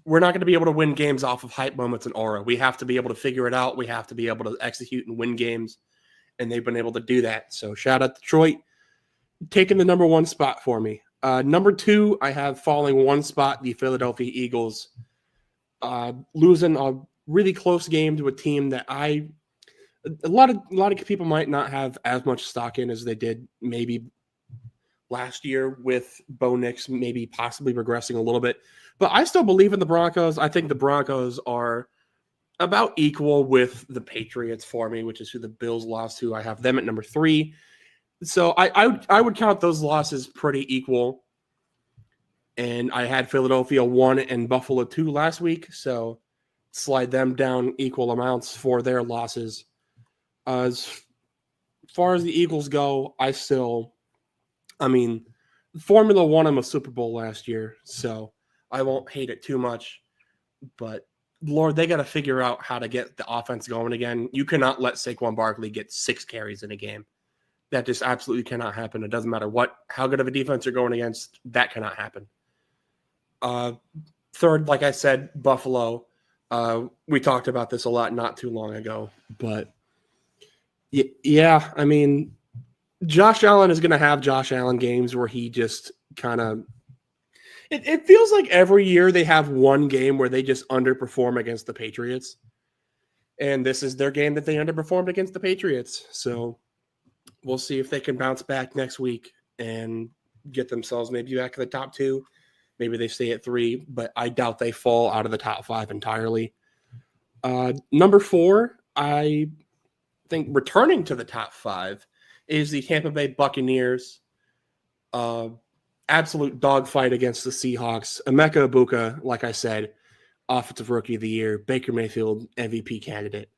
we're not going to be able to win games off of hype moments and aura. We have to be able to figure it out. We have to be able to execute and win games, and they've been able to do that. So shout out Detroit, taking the number 1 spot for me. Number 2, I have falling 1 spot, the Philadelphia Eagles, losing a really close game to a team that a lot of people might not have as much stock in as they did maybe last year, with Bo Nix maybe possibly regressing a little bit. But I still believe in the Broncos. I think the Broncos are about equal with the Patriots for me, which is who the Bills lost to. I have them at number 3. So I would count those losses pretty equal. And I had Philadelphia 1 and Buffalo 2 last week, so slide them down equal amounts for their losses. As far as the Eagles go, Formula One, I'm a Super Bowl last year, so I won't hate it too much. But Lord, they got to figure out how to get the offense going again. You cannot let Saquon Barkley get 6 carries in a game. That just absolutely cannot happen. It doesn't matter how good of a defense you're going against. That cannot happen. Third, like I said, Buffalo. We talked about this a lot not too long ago, but yeah, I mean, Josh Allen is going to have Josh Allen games where he just kind of it feels like every year they have one game where they just underperform against the Patriots. And this is their game that they underperformed against the Patriots. So we'll see if they can bounce back next week and get themselves maybe back in the top 2. Maybe they stay at 3, but I doubt they fall out of the top 5 entirely. Number 4, I think returning to the top 5 is the Tampa Bay Buccaneers. Absolute dogfight against the Seahawks. Emeka Ibuka, like I said, Offensive Rookie of the Year. Baker Mayfield, MVP candidate.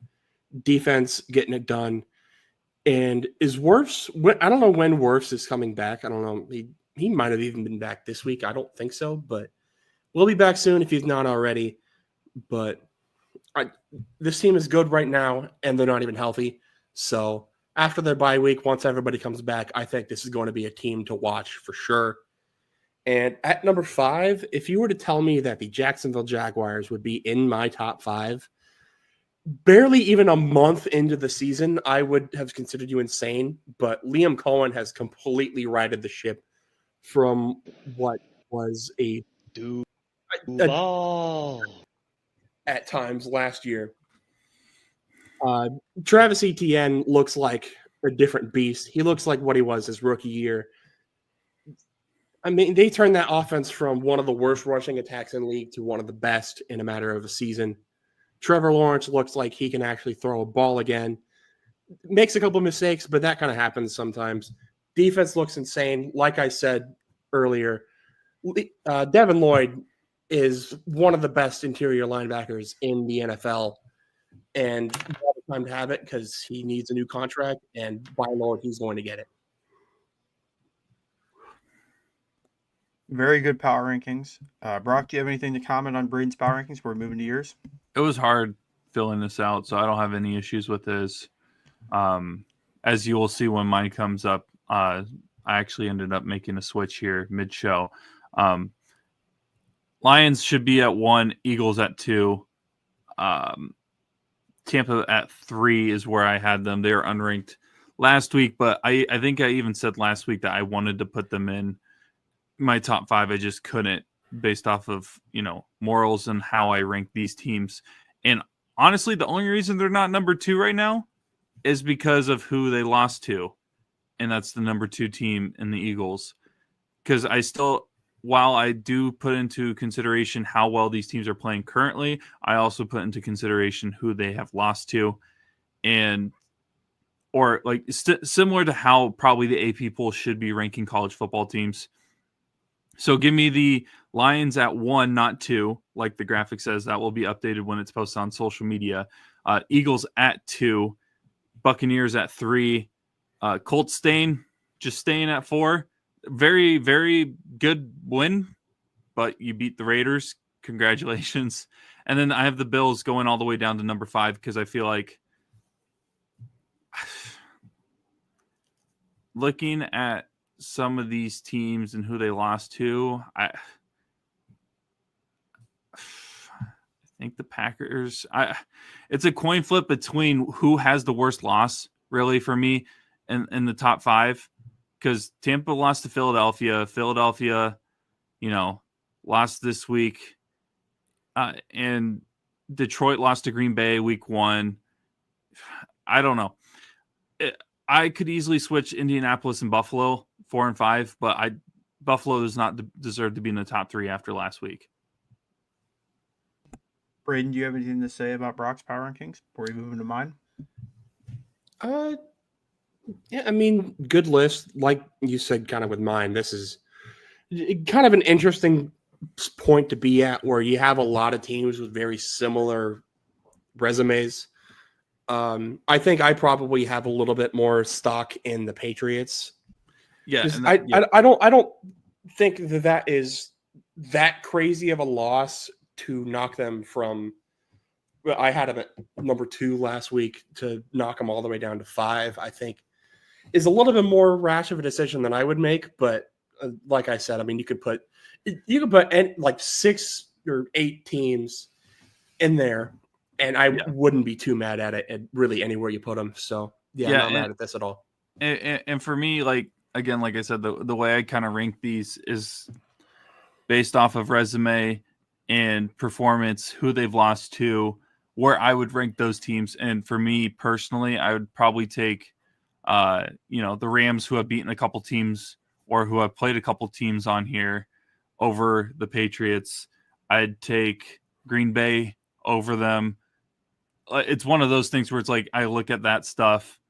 Defense getting it done. And is Wirfs, I don't know when Wirfs is coming back. I don't know. He might have even been back this week. I don't think so, but we'll be back soon if he's not already. But this team is good right now, and they're not even healthy. So after their bye week, once everybody comes back, I think this is going to be a team to watch for sure. And at number 5, if you were to tell me that the Jacksonville Jaguars would be in my top 5, barely even a month into the season, I would have considered you insane. But Liam Cohen has completely righted the ship from what was a at times last year. Travis Etienne looks like a different beast. He looks like what he was his rookie year. I mean, they turned that offense from one of the worst rushing attacks in the league to one of the best in a matter of a season. Trevor Lawrence looks like he can actually throw a ball again. Makes a couple of mistakes, but that kind of happens sometimes. Defense looks insane. Like I said earlier, Devin Lloyd is one of the best interior linebackers in the NFL. And time to have it because he needs a new contract, and by Lord, he's going to get it. Very good power rankings. Brock, do you have anything to comment on Braden's power rankings before we move into yours? It was hard filling this out, so I don't have any issues with this. As you will see when mine comes up, I actually ended up making a switch here mid-show. Lions should be at 1, Eagles at 2. Tampa at 3 is where I had them. They are unranked last week, but I think I even said last week that I wanted to put them in my top 5. I just couldn't based off of, morals and how I rank these teams. And honestly, the only reason they're not number 2 right now is because of who they lost to. And that's the number 2 team in the Eagles. Because while I do put into consideration how well these teams are playing currently, I also put into consideration who they have lost to. Or similar to how probably the AP poll should be ranking college football teams. So give me the Lions at 1, not 2, like the graphic says. That will be updated when it's posted on social media. Eagles at 2, Buccaneers at 3, Colts just staying at 4. Very, very good win, but you beat the Raiders. Congratulations. And then I have the Bills going all the way down to number 5 because I feel like looking at some of these teams and who they lost to, think the Packers. It's a coin flip between who has the worst loss, really, for me, in the top five. Because Tampa lost to Philadelphia. Philadelphia, lost this week. And Detroit lost to Green Bay week 1. I don't know. I could easily switch Indianapolis and Buffalo 4 and 5, but Buffalo does not deserve to be in the top 3 after last week. Braden, do you have anything to say about Brock's power rankings before we move into mine? Yeah, I mean, good list. Like you said, kind of with mine, this is kind of an interesting point to be at where you have a lot of teams with very similar resumes. I think I probably have a little bit more stock in the Patriots. Yeah, I don't think that is that crazy of a loss to knock them from. Well, I had them at number 2 last week. To knock them all the way down to 5, I think, is a little bit more rash of a decision than I would make. But like I said, I mean, you could put like 6 or 8 teams in there, and I wouldn't be too mad at it at really anywhere you put them. So I'm not mad at this at all. And for me, like I said, the way I kind of rank these is based off of resume and performance, who they've lost to, where I would rank those teams. And for me personally, I would probably take, the Rams, who have beaten a couple teams or who have played a couple teams on here, over the Patriots. I'd take Green Bay over them. It's one of those things where it's like I look at that stuff,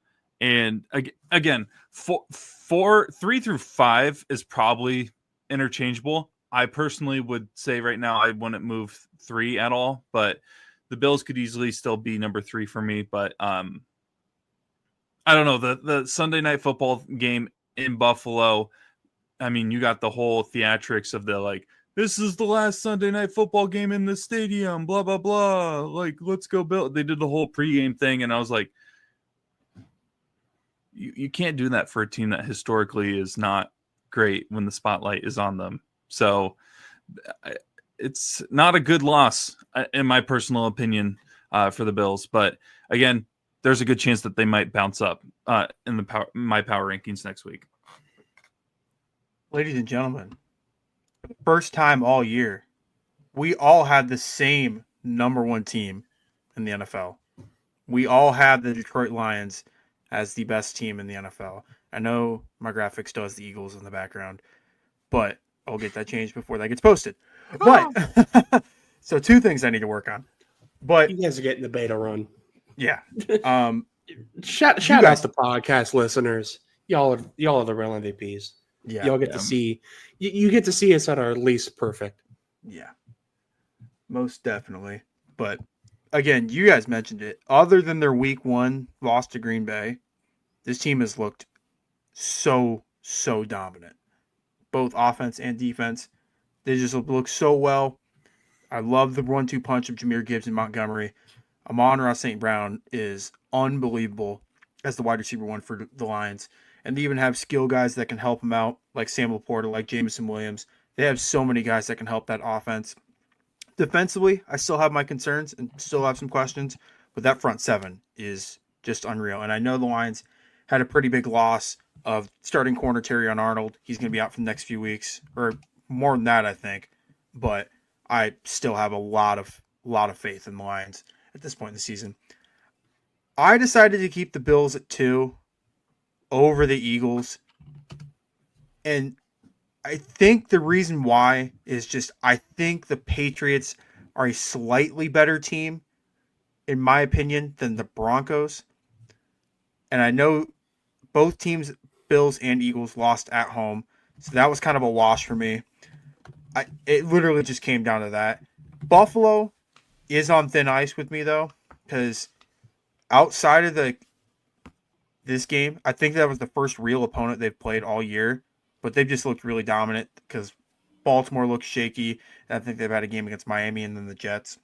and again, 3 through 5 is probably interchangeable. I personally would say right now I wouldn't move 3 at all, but the Bills could easily still be number 3 for me. But I don't know, the Sunday Night Football game in Buffalo. I mean, you got the whole theatrics of the like, this is the last Sunday Night Football game in the stadium, blah, blah, blah. Like, let's go Bill. They did the whole pregame thing, and I was like, you can't do that for a team that historically is not great when the spotlight is on them. So it's not a good loss, in my personal opinion, for the Bills. But again, there's a good chance that they might bounce up in my power rankings next week. Ladies and gentlemen, for the first time all year, we all had the same number 1 team in the NFL. We all have the Detroit Lions as the best team in the NFL. I know my graphic still has the Eagles in the background, but I'll get that changed before that gets posted. But so 2 things I need to work on. But you guys are getting the beta run. Yeah. Shout out to podcast listeners. Y'all are the real MVPs. Yeah. Y'all get to see you get to see us at our least perfect. Yeah. Most definitely. But again, you guys mentioned it. Other than their week 1 loss to Green Bay, this team has looked so dominant. Both offense and defense. They just look so well. I love the 1-2 punch of Jahmyr Gibbs and Montgomery. Amon-Ra St. Brown is unbelievable as the wide receiver 1 for the Lions. And they even have skill guys that can help them out, like Sam Laporta, like Jameson Williams. They have so many guys that can help that offense. Defensively, I still have my concerns and still have some questions, but that front 7 is just unreal. And I know the Lions had a pretty big loss of starting corner Terrion Arnold. He's going to be out for the next few weeks, or more than that, I think. But I still have a lot of faith in the Lions at this point in the season. I decided to keep the Bills at 2 over the Eagles. And I think the reason why is just I think the Patriots are a slightly better team, in my opinion, than the Broncos. And I know both teams, Bills and Eagles, lost at home. So that was kind of a wash for me. It literally just came down to that. Buffalo is on thin ice with me, though, because outside of this game, I think that was the first real opponent they've played all year, but they've just looked really dominant because Baltimore looks shaky, and I think they've had a game against Miami and then the Jets.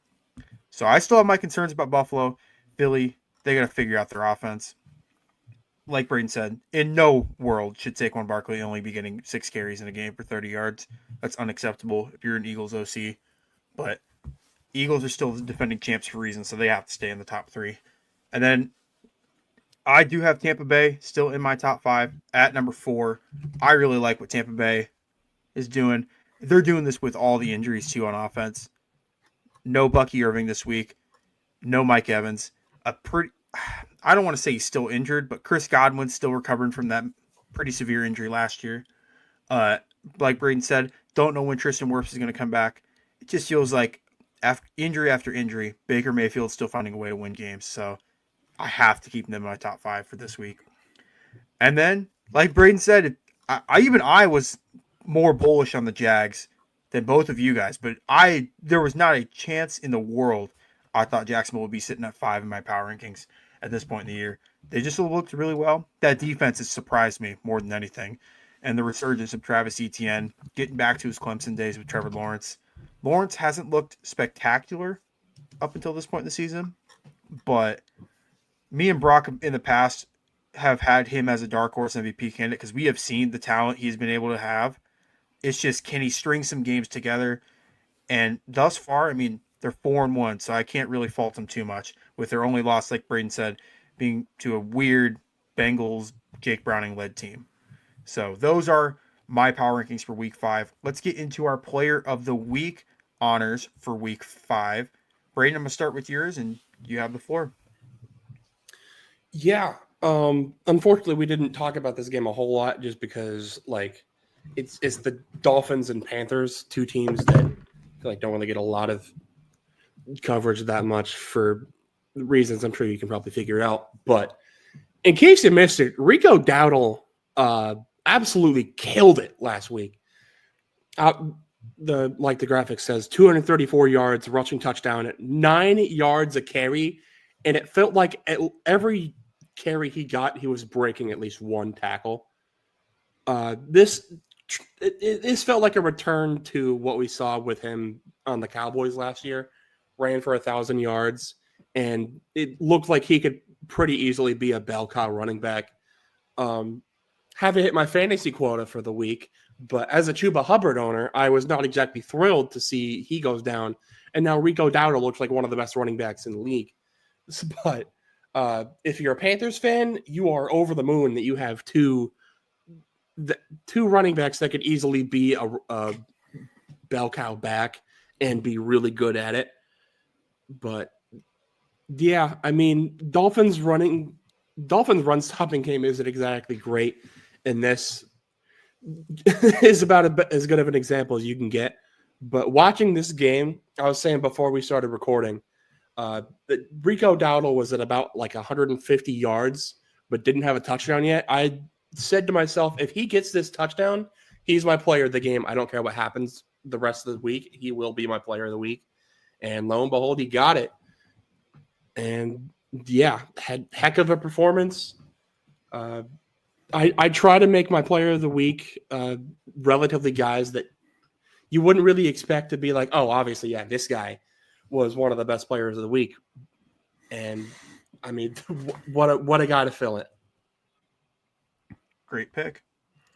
So I still have my concerns about Buffalo. Philly, they got to figure out their offense. Like Braden said, in no world should Saquon Barkley only be getting 6 carries in a game for 30 yards. That's unacceptable if you're an Eagles OC. But Eagles are still the defending champs for a reason, so they have to stay in the top 3. And then I do have Tampa Bay still in my top 5 at number 4. I really like what Tampa Bay is doing. They're doing this with all the injuries too on offense. No Bucky Irving this week. No Mike Evans. I don't want to say he's still injured, but Chris Godwin's still recovering from that pretty severe injury last year. Like Braden said, don't know when Tristan Wirfs is going to come back. It just feels like injury after injury, Baker Mayfield's still finding a way to win games. So I have to keep them in my top 5 for this week. And then, like Braden said, I was more bullish on the Jags than both of you guys, but there was not a chance in the world I thought Jacksonville would be sitting at 5 in my power rankings at this point in the year. They just looked really well. That defense has surprised me more than anything. And the resurgence of Travis Etienne, getting back to his Clemson days with Trevor Lawrence. Lawrence hasn't looked spectacular up until this point in the season, but me and Brock in the past have had him as a dark horse MVP candidate because we have seen the talent he's been able to have. It's just, can he string some games together? And thus far, I mean, they're 4-1, so I can't really fault them too much with their only loss, like Braden said, being to a weird Bengals, Jake Browning-led team. So those are my power rankings for week 5. Let's get into our player of the week honors for week 5. Braden, I'm going to start with yours, and you have the floor. Yeah. Unfortunately, we didn't talk about this game a whole lot just because, like, it's the Dolphins and Panthers, 2 teams that I feel like don't really get a lot of coverage that much for reasons I'm sure you can probably figure out. But in case you missed it, Rico Dowdle absolutely killed it last week. The graphic says, 234 yards, rushing touchdown at 9 yards a carry, and it felt like every carry he got, he was breaking at least one tackle. This felt like a return to what we saw with him on the Cowboys last year. Ran for 1,000 yards, and it looked like he could pretty easily be a bell cow running back. Haven't hit my fantasy quota for the week, but as a Chuba Hubbard owner, I was not exactly thrilled to see he goes down, and now Rico Dowdle looks like one of the best running backs in the league. But if you're a Panthers fan, you are over the moon that you have two running backs that could easily be a bell cow back and be really good at it. But yeah, I mean, Dolphins run stopping game isn't exactly great, and this is about as good of an example as you can get. But watching this game, I was saying before we started recording, that Rico Dowdle was at about like 150 yards, but didn't have a touchdown yet. I said to myself, if he gets this touchdown, he's my player of the game. I don't care what happens the rest of the week. He will be my player of the week. And lo and behold, he got it. And yeah, had heck of a performance. I try to make my player of the week relatively guys that you wouldn't really expect to be like, oh, obviously, yeah, this guy was one of the best players of the week. And I mean, what a guy to fill it. Great pick.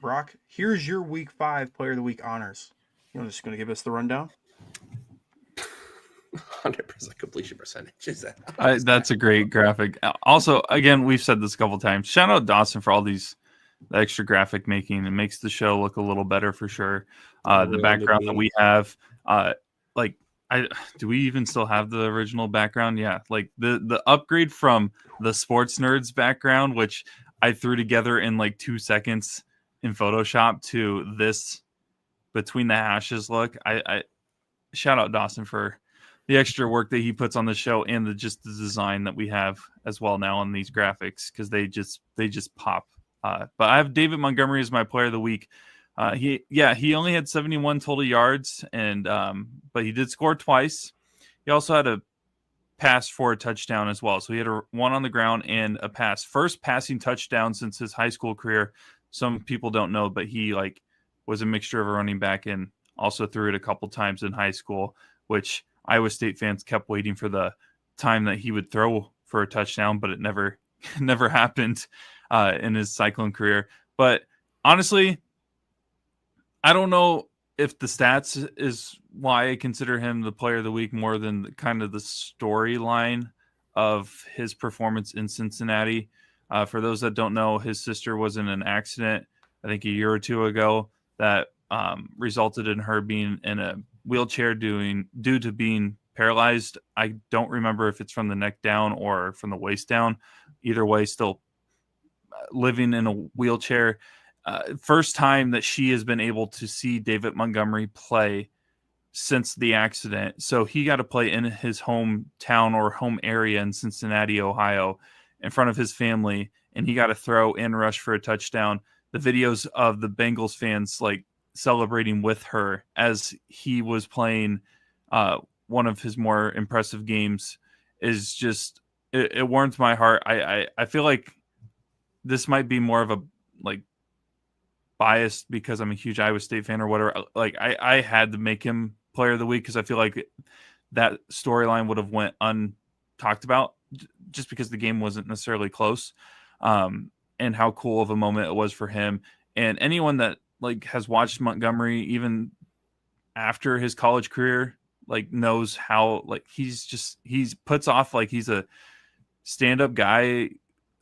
Brock, here's your week 5 player of the week honors. You're just going to give us the rundown? 100% completion percentage. That's a great graphic. Also, again, we've said this a couple times. Shout out Dawson for all the extra graphic making. It makes the show look a little better for sure. The background that we have, do we even still have the original background? Yeah, like the upgrade from the sports nerds background, which I threw together in like 2 seconds in Photoshop, to this between the hashes look. I shout out Dawson for the extra work that he puts on the show, and the design that we have as well now on these graphics, because they just pop. But I have David Montgomery as my player of the week. He only had 71 total yards, and but he did score twice. He also had a pass for a touchdown as well. So he had one on the ground and a pass. First passing touchdown since his high school career. Some people don't know, but he was a mixture of a running back and also threw it a couple times in high school, which Iowa State fans kept waiting for the time that he would throw for a touchdown, but it never happened in his Cyclone career. But honestly, I don't know if the stats is why I consider him the player of the week more than kind of the storyline of his performance in Cincinnati. For those that don't know, his sister was in an accident, I think a year or two ago, that resulted in her being in a wheelchair due to being paralyzed. I don't remember if it's from the neck down or from the waist down. Either way, still living in a wheelchair. First time that she has been able to see David Montgomery play since the accident. So he got to play in his hometown or home area in Cincinnati, Ohio, in front of his family, and he got to throw and rush for a touchdown. The videos of the Bengals fans like celebrating with her as he was playing one of his more impressive games is just it warms my heart. I feel like this might be more of a like biased because I'm a huge Iowa State fan or whatever. Like I had to make him player of the week because I feel like that storyline would have went untalked about just because the game wasn't necessarily close, and how cool of a moment it was for him. And anyone that like has watched Montgomery even after his college career like knows how like he's puts off like he's a stand-up guy.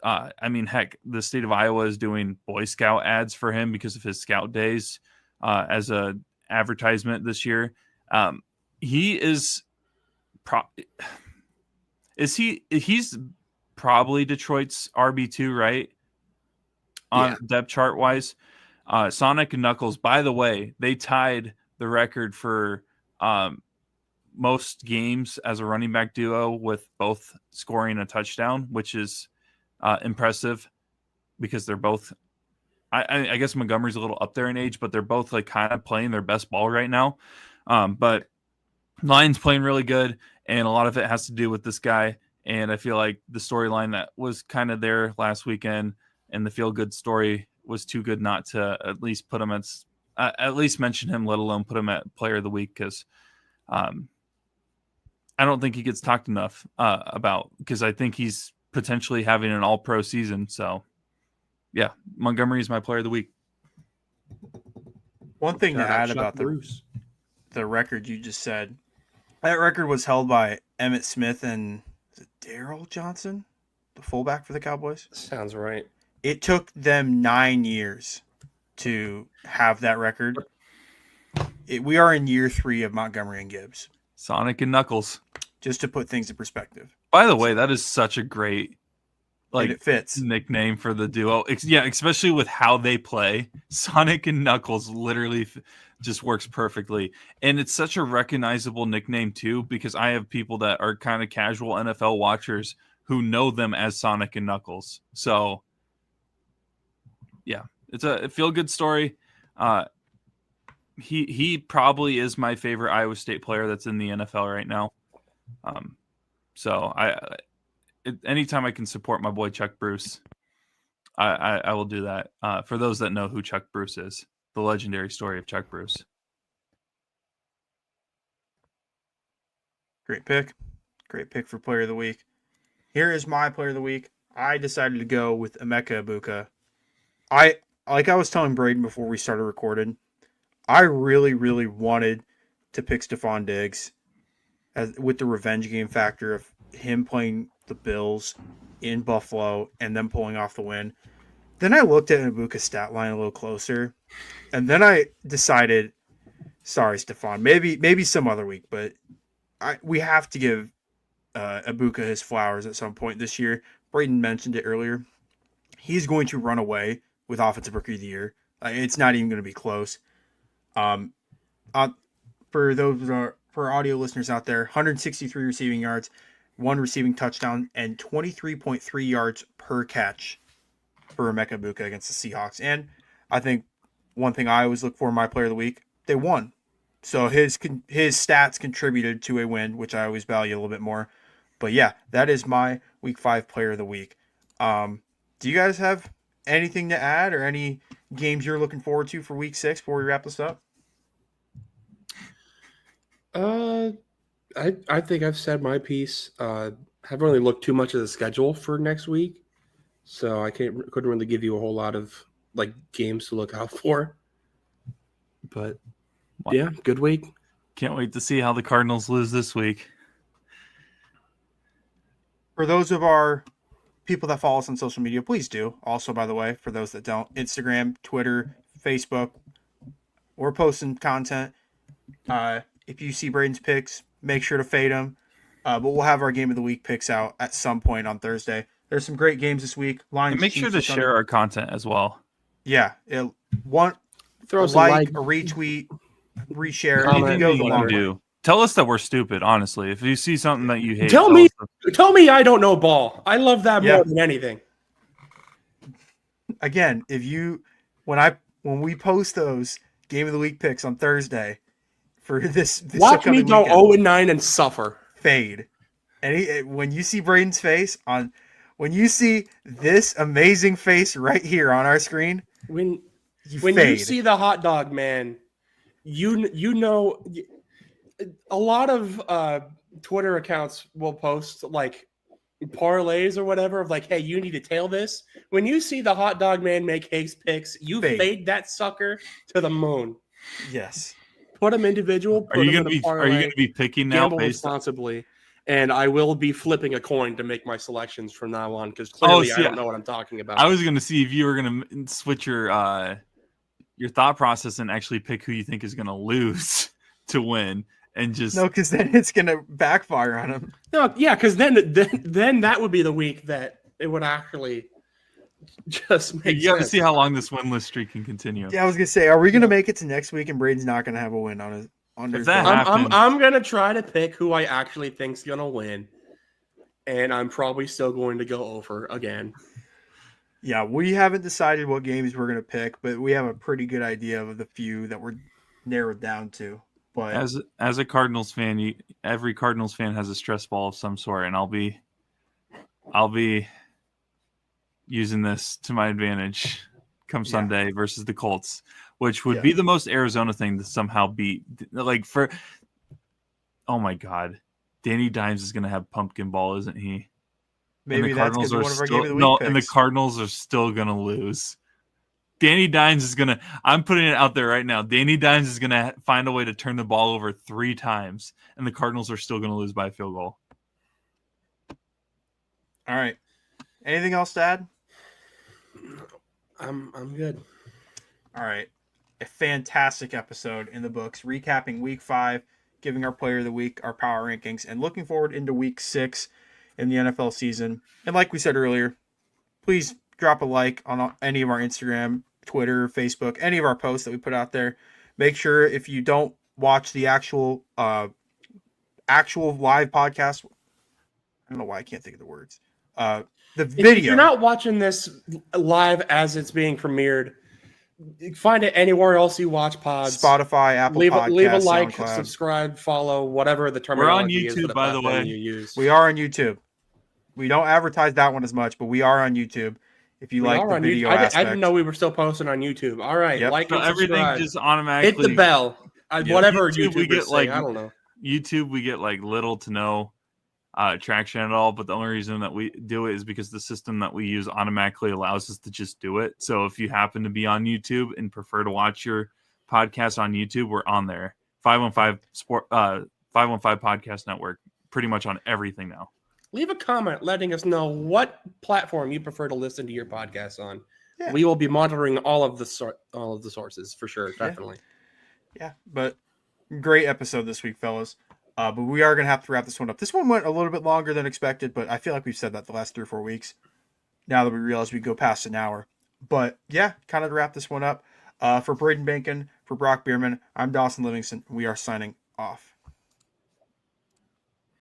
I mean, heck, the state of Iowa is doing Boy Scout ads for him because of his Scout days as a advertisement this year. He is he's probably Detroit's RB2, right? On depth chart wise. Sonic and Knuckles, by the way, they tied the record for most games as a running back duo with both scoring a touchdown, which is impressive because they're both I guess Montgomery's a little up there in age, but they're both like kind of playing their best ball right now. But Lions playing really good, and a lot of it has to do with this guy. And I feel like the storyline that was kind of there last weekend and the feel-good story was too good not to at least put him at least mention him, let alone put him at player of the week, because I don't think he gets talked enough about, because I think he's potentially having an all-pro season. So, yeah, Montgomery is my player of the week. One thing to add Chuck about Bruce. the record you just said, that record was held by Emmitt Smith and Daryl Johnson, the fullback for the Cowboys. Sounds right. It took them 9 years to have that record. We are in year 3 of Montgomery and Gibbs. Sonic and Knuckles. Just to put things in perspective. By the way, that is such a great it fits nickname for the duo. Yeah, especially with how they play. Sonic and Knuckles literally just works perfectly. And it's such a recognizable nickname too, because I have people that are kind of casual NFL watchers who know them as Sonic and Knuckles. So yeah, it's a feel-good story. He probably is my favorite Iowa State player that's in the NFL right now. So anytime I can support my boy Chuck Bruce, I will do that. For those that know who Chuck Bruce is, the legendary story of Chuck Bruce. Great pick for player of the week. Here is my player of the week. I decided to go with Emeka Egbuka. Like I was telling Braden before we started recording, I really, really wanted to pick Stephon Diggs with the revenge game factor of him playing the Bills in Buffalo and then pulling off the win. Then I looked at Egbuka's stat line a little closer, and then I decided, sorry, Stephon, maybe some other week, but we have to give Egbuka his flowers at some point this year. Braden mentioned it earlier. He's going to run away with Offensive Rookie of the Year. It's not even going to be close. For audio listeners out there, 163 receiving yards, 1 receiving touchdown, and 23.3 yards per catch for Emeka Egbuka against the Seahawks. And I think one thing I always look for in my player of the week, they won. So his stats contributed to a win, which I always value a little bit more. But yeah, that is my Week 5 player of the week. Do you guys have anything to add or any games you're looking forward to for Week 6 before we wrap this up? I think I've said my piece. Haven't really looked too much at the schedule for next week, so I couldn't really give you a whole lot of like games to look out for. But Yeah, good week. Can't wait to see how the Cardinals lose this week. For those of our people that follow us on social media, please do. Also, by the way, for those that don't, Instagram, Twitter, Facebook, we're posting content. If you see Braden's picks, make sure to fade them. But we'll have our game of the week picks out at some point on Thursday. There's some great games this week. Lions, And make sure to share our content as well. Yeah, Throw a some like, a retweet, reshare. Comment, Anything that you whatever. can do. Tell us that we're stupid, honestly. If you see something that you hate, Tell me I don't know ball. I love that Yeah. more than anything. Again, when we post those game of the week picks on Thursday for this Watch me upcoming go weekend, 0-9 and suffer. fade. And when you see Braden's face when you see this amazing face right here on our screen, When fade. you see the hot dog man, you know a lot of Twitter accounts will post like parlays or whatever of like, hey, you need to tail this. When you see the hot dog man make Hake's picks, you fade that sucker to the moon. Yes. Put them individual. Are you gonna be picking now? Gamble responsibly, and I will be flipping a coin to make my selections from now on because clearly I don't know what I'm talking about. I was gonna see if you were gonna switch your thought process and actually pick who you think is gonna lose to win, and just No, because then it's gonna backfire on him. No, yeah, because then that would be the week that it would actually just make you got to sense. see how long this winless streak can continue. Yeah, I was gonna say, are we gonna make it to next week and Braden's not gonna have a win on his If that belt? happens- I'm gonna try to pick who I actually think's gonna win, and I'm probably still going to go over again. Yeah, we haven't decided what games we're gonna pick, but we have a pretty good idea of the few that we're narrowed down to. But As a Cardinals fan, every Cardinals fan has a stress ball of some sort, and I'll be using this to my advantage come Sunday versus the Colts, which would be the most Arizona thing to somehow beat. Oh my God, Danny Dimes is going to have pumpkin ball, isn't he? maybe that's going to be one of our game of the week picks. And the Cardinals are still going to lose. Danny Dimes is going to – I'm putting it out there right now. Danny Dimes is going to find a way to turn the ball over 3 times, and the Cardinals are still going to lose by a field goal. All right. Anything else to add? I'm good. All right. A fantastic episode in the books, recapping week 5, giving our player of the week, our power rankings, and looking forward into week 6 in the NFL season. And like we said earlier, please drop a like on any of our Instagram, Twitter, Facebook, any of our posts that we put out there. Make sure if you don't watch the actual live podcast, I don't know why I can't think of the words. The video. If you're not watching this live as it's being premiered, find it anywhere else you watch pods. Spotify, Apple Podcasts, leave a like, SoundCloud. Subscribe, follow, whatever the terminology is for the by the platform way. you use. We are on YouTube. We don't advertise that one as much, but we are on YouTube. If you like the video aspect. I didn't know we were still posting on YouTube. All right, like and everything subscribe. just automatically Hit the bell. Whatever YouTube, we get say, I don't know. YouTube, we get like little to no traction at all. But the only reason that we do it is because the system that we use automatically allows us to just do it. So if you happen to be on YouTube and prefer to watch your podcast on YouTube, we're on there. 515 Podcast Network, pretty much on everything now. Leave a comment letting us know what platform you prefer to listen to your podcast on. Yeah. We will be monitoring all of the sources for sure, definitely. Yeah, but great episode this week, fellas. But we are going to have to wrap this one up. This one went a little bit longer than expected, but I feel like we've said that the last 3 or 4 weeks. Now that we realize we go past an hour. But yeah, kind of to wrap this one up. For Braden Bankin, for Brock Bierman, I'm Dawson Livingston. We are signing off.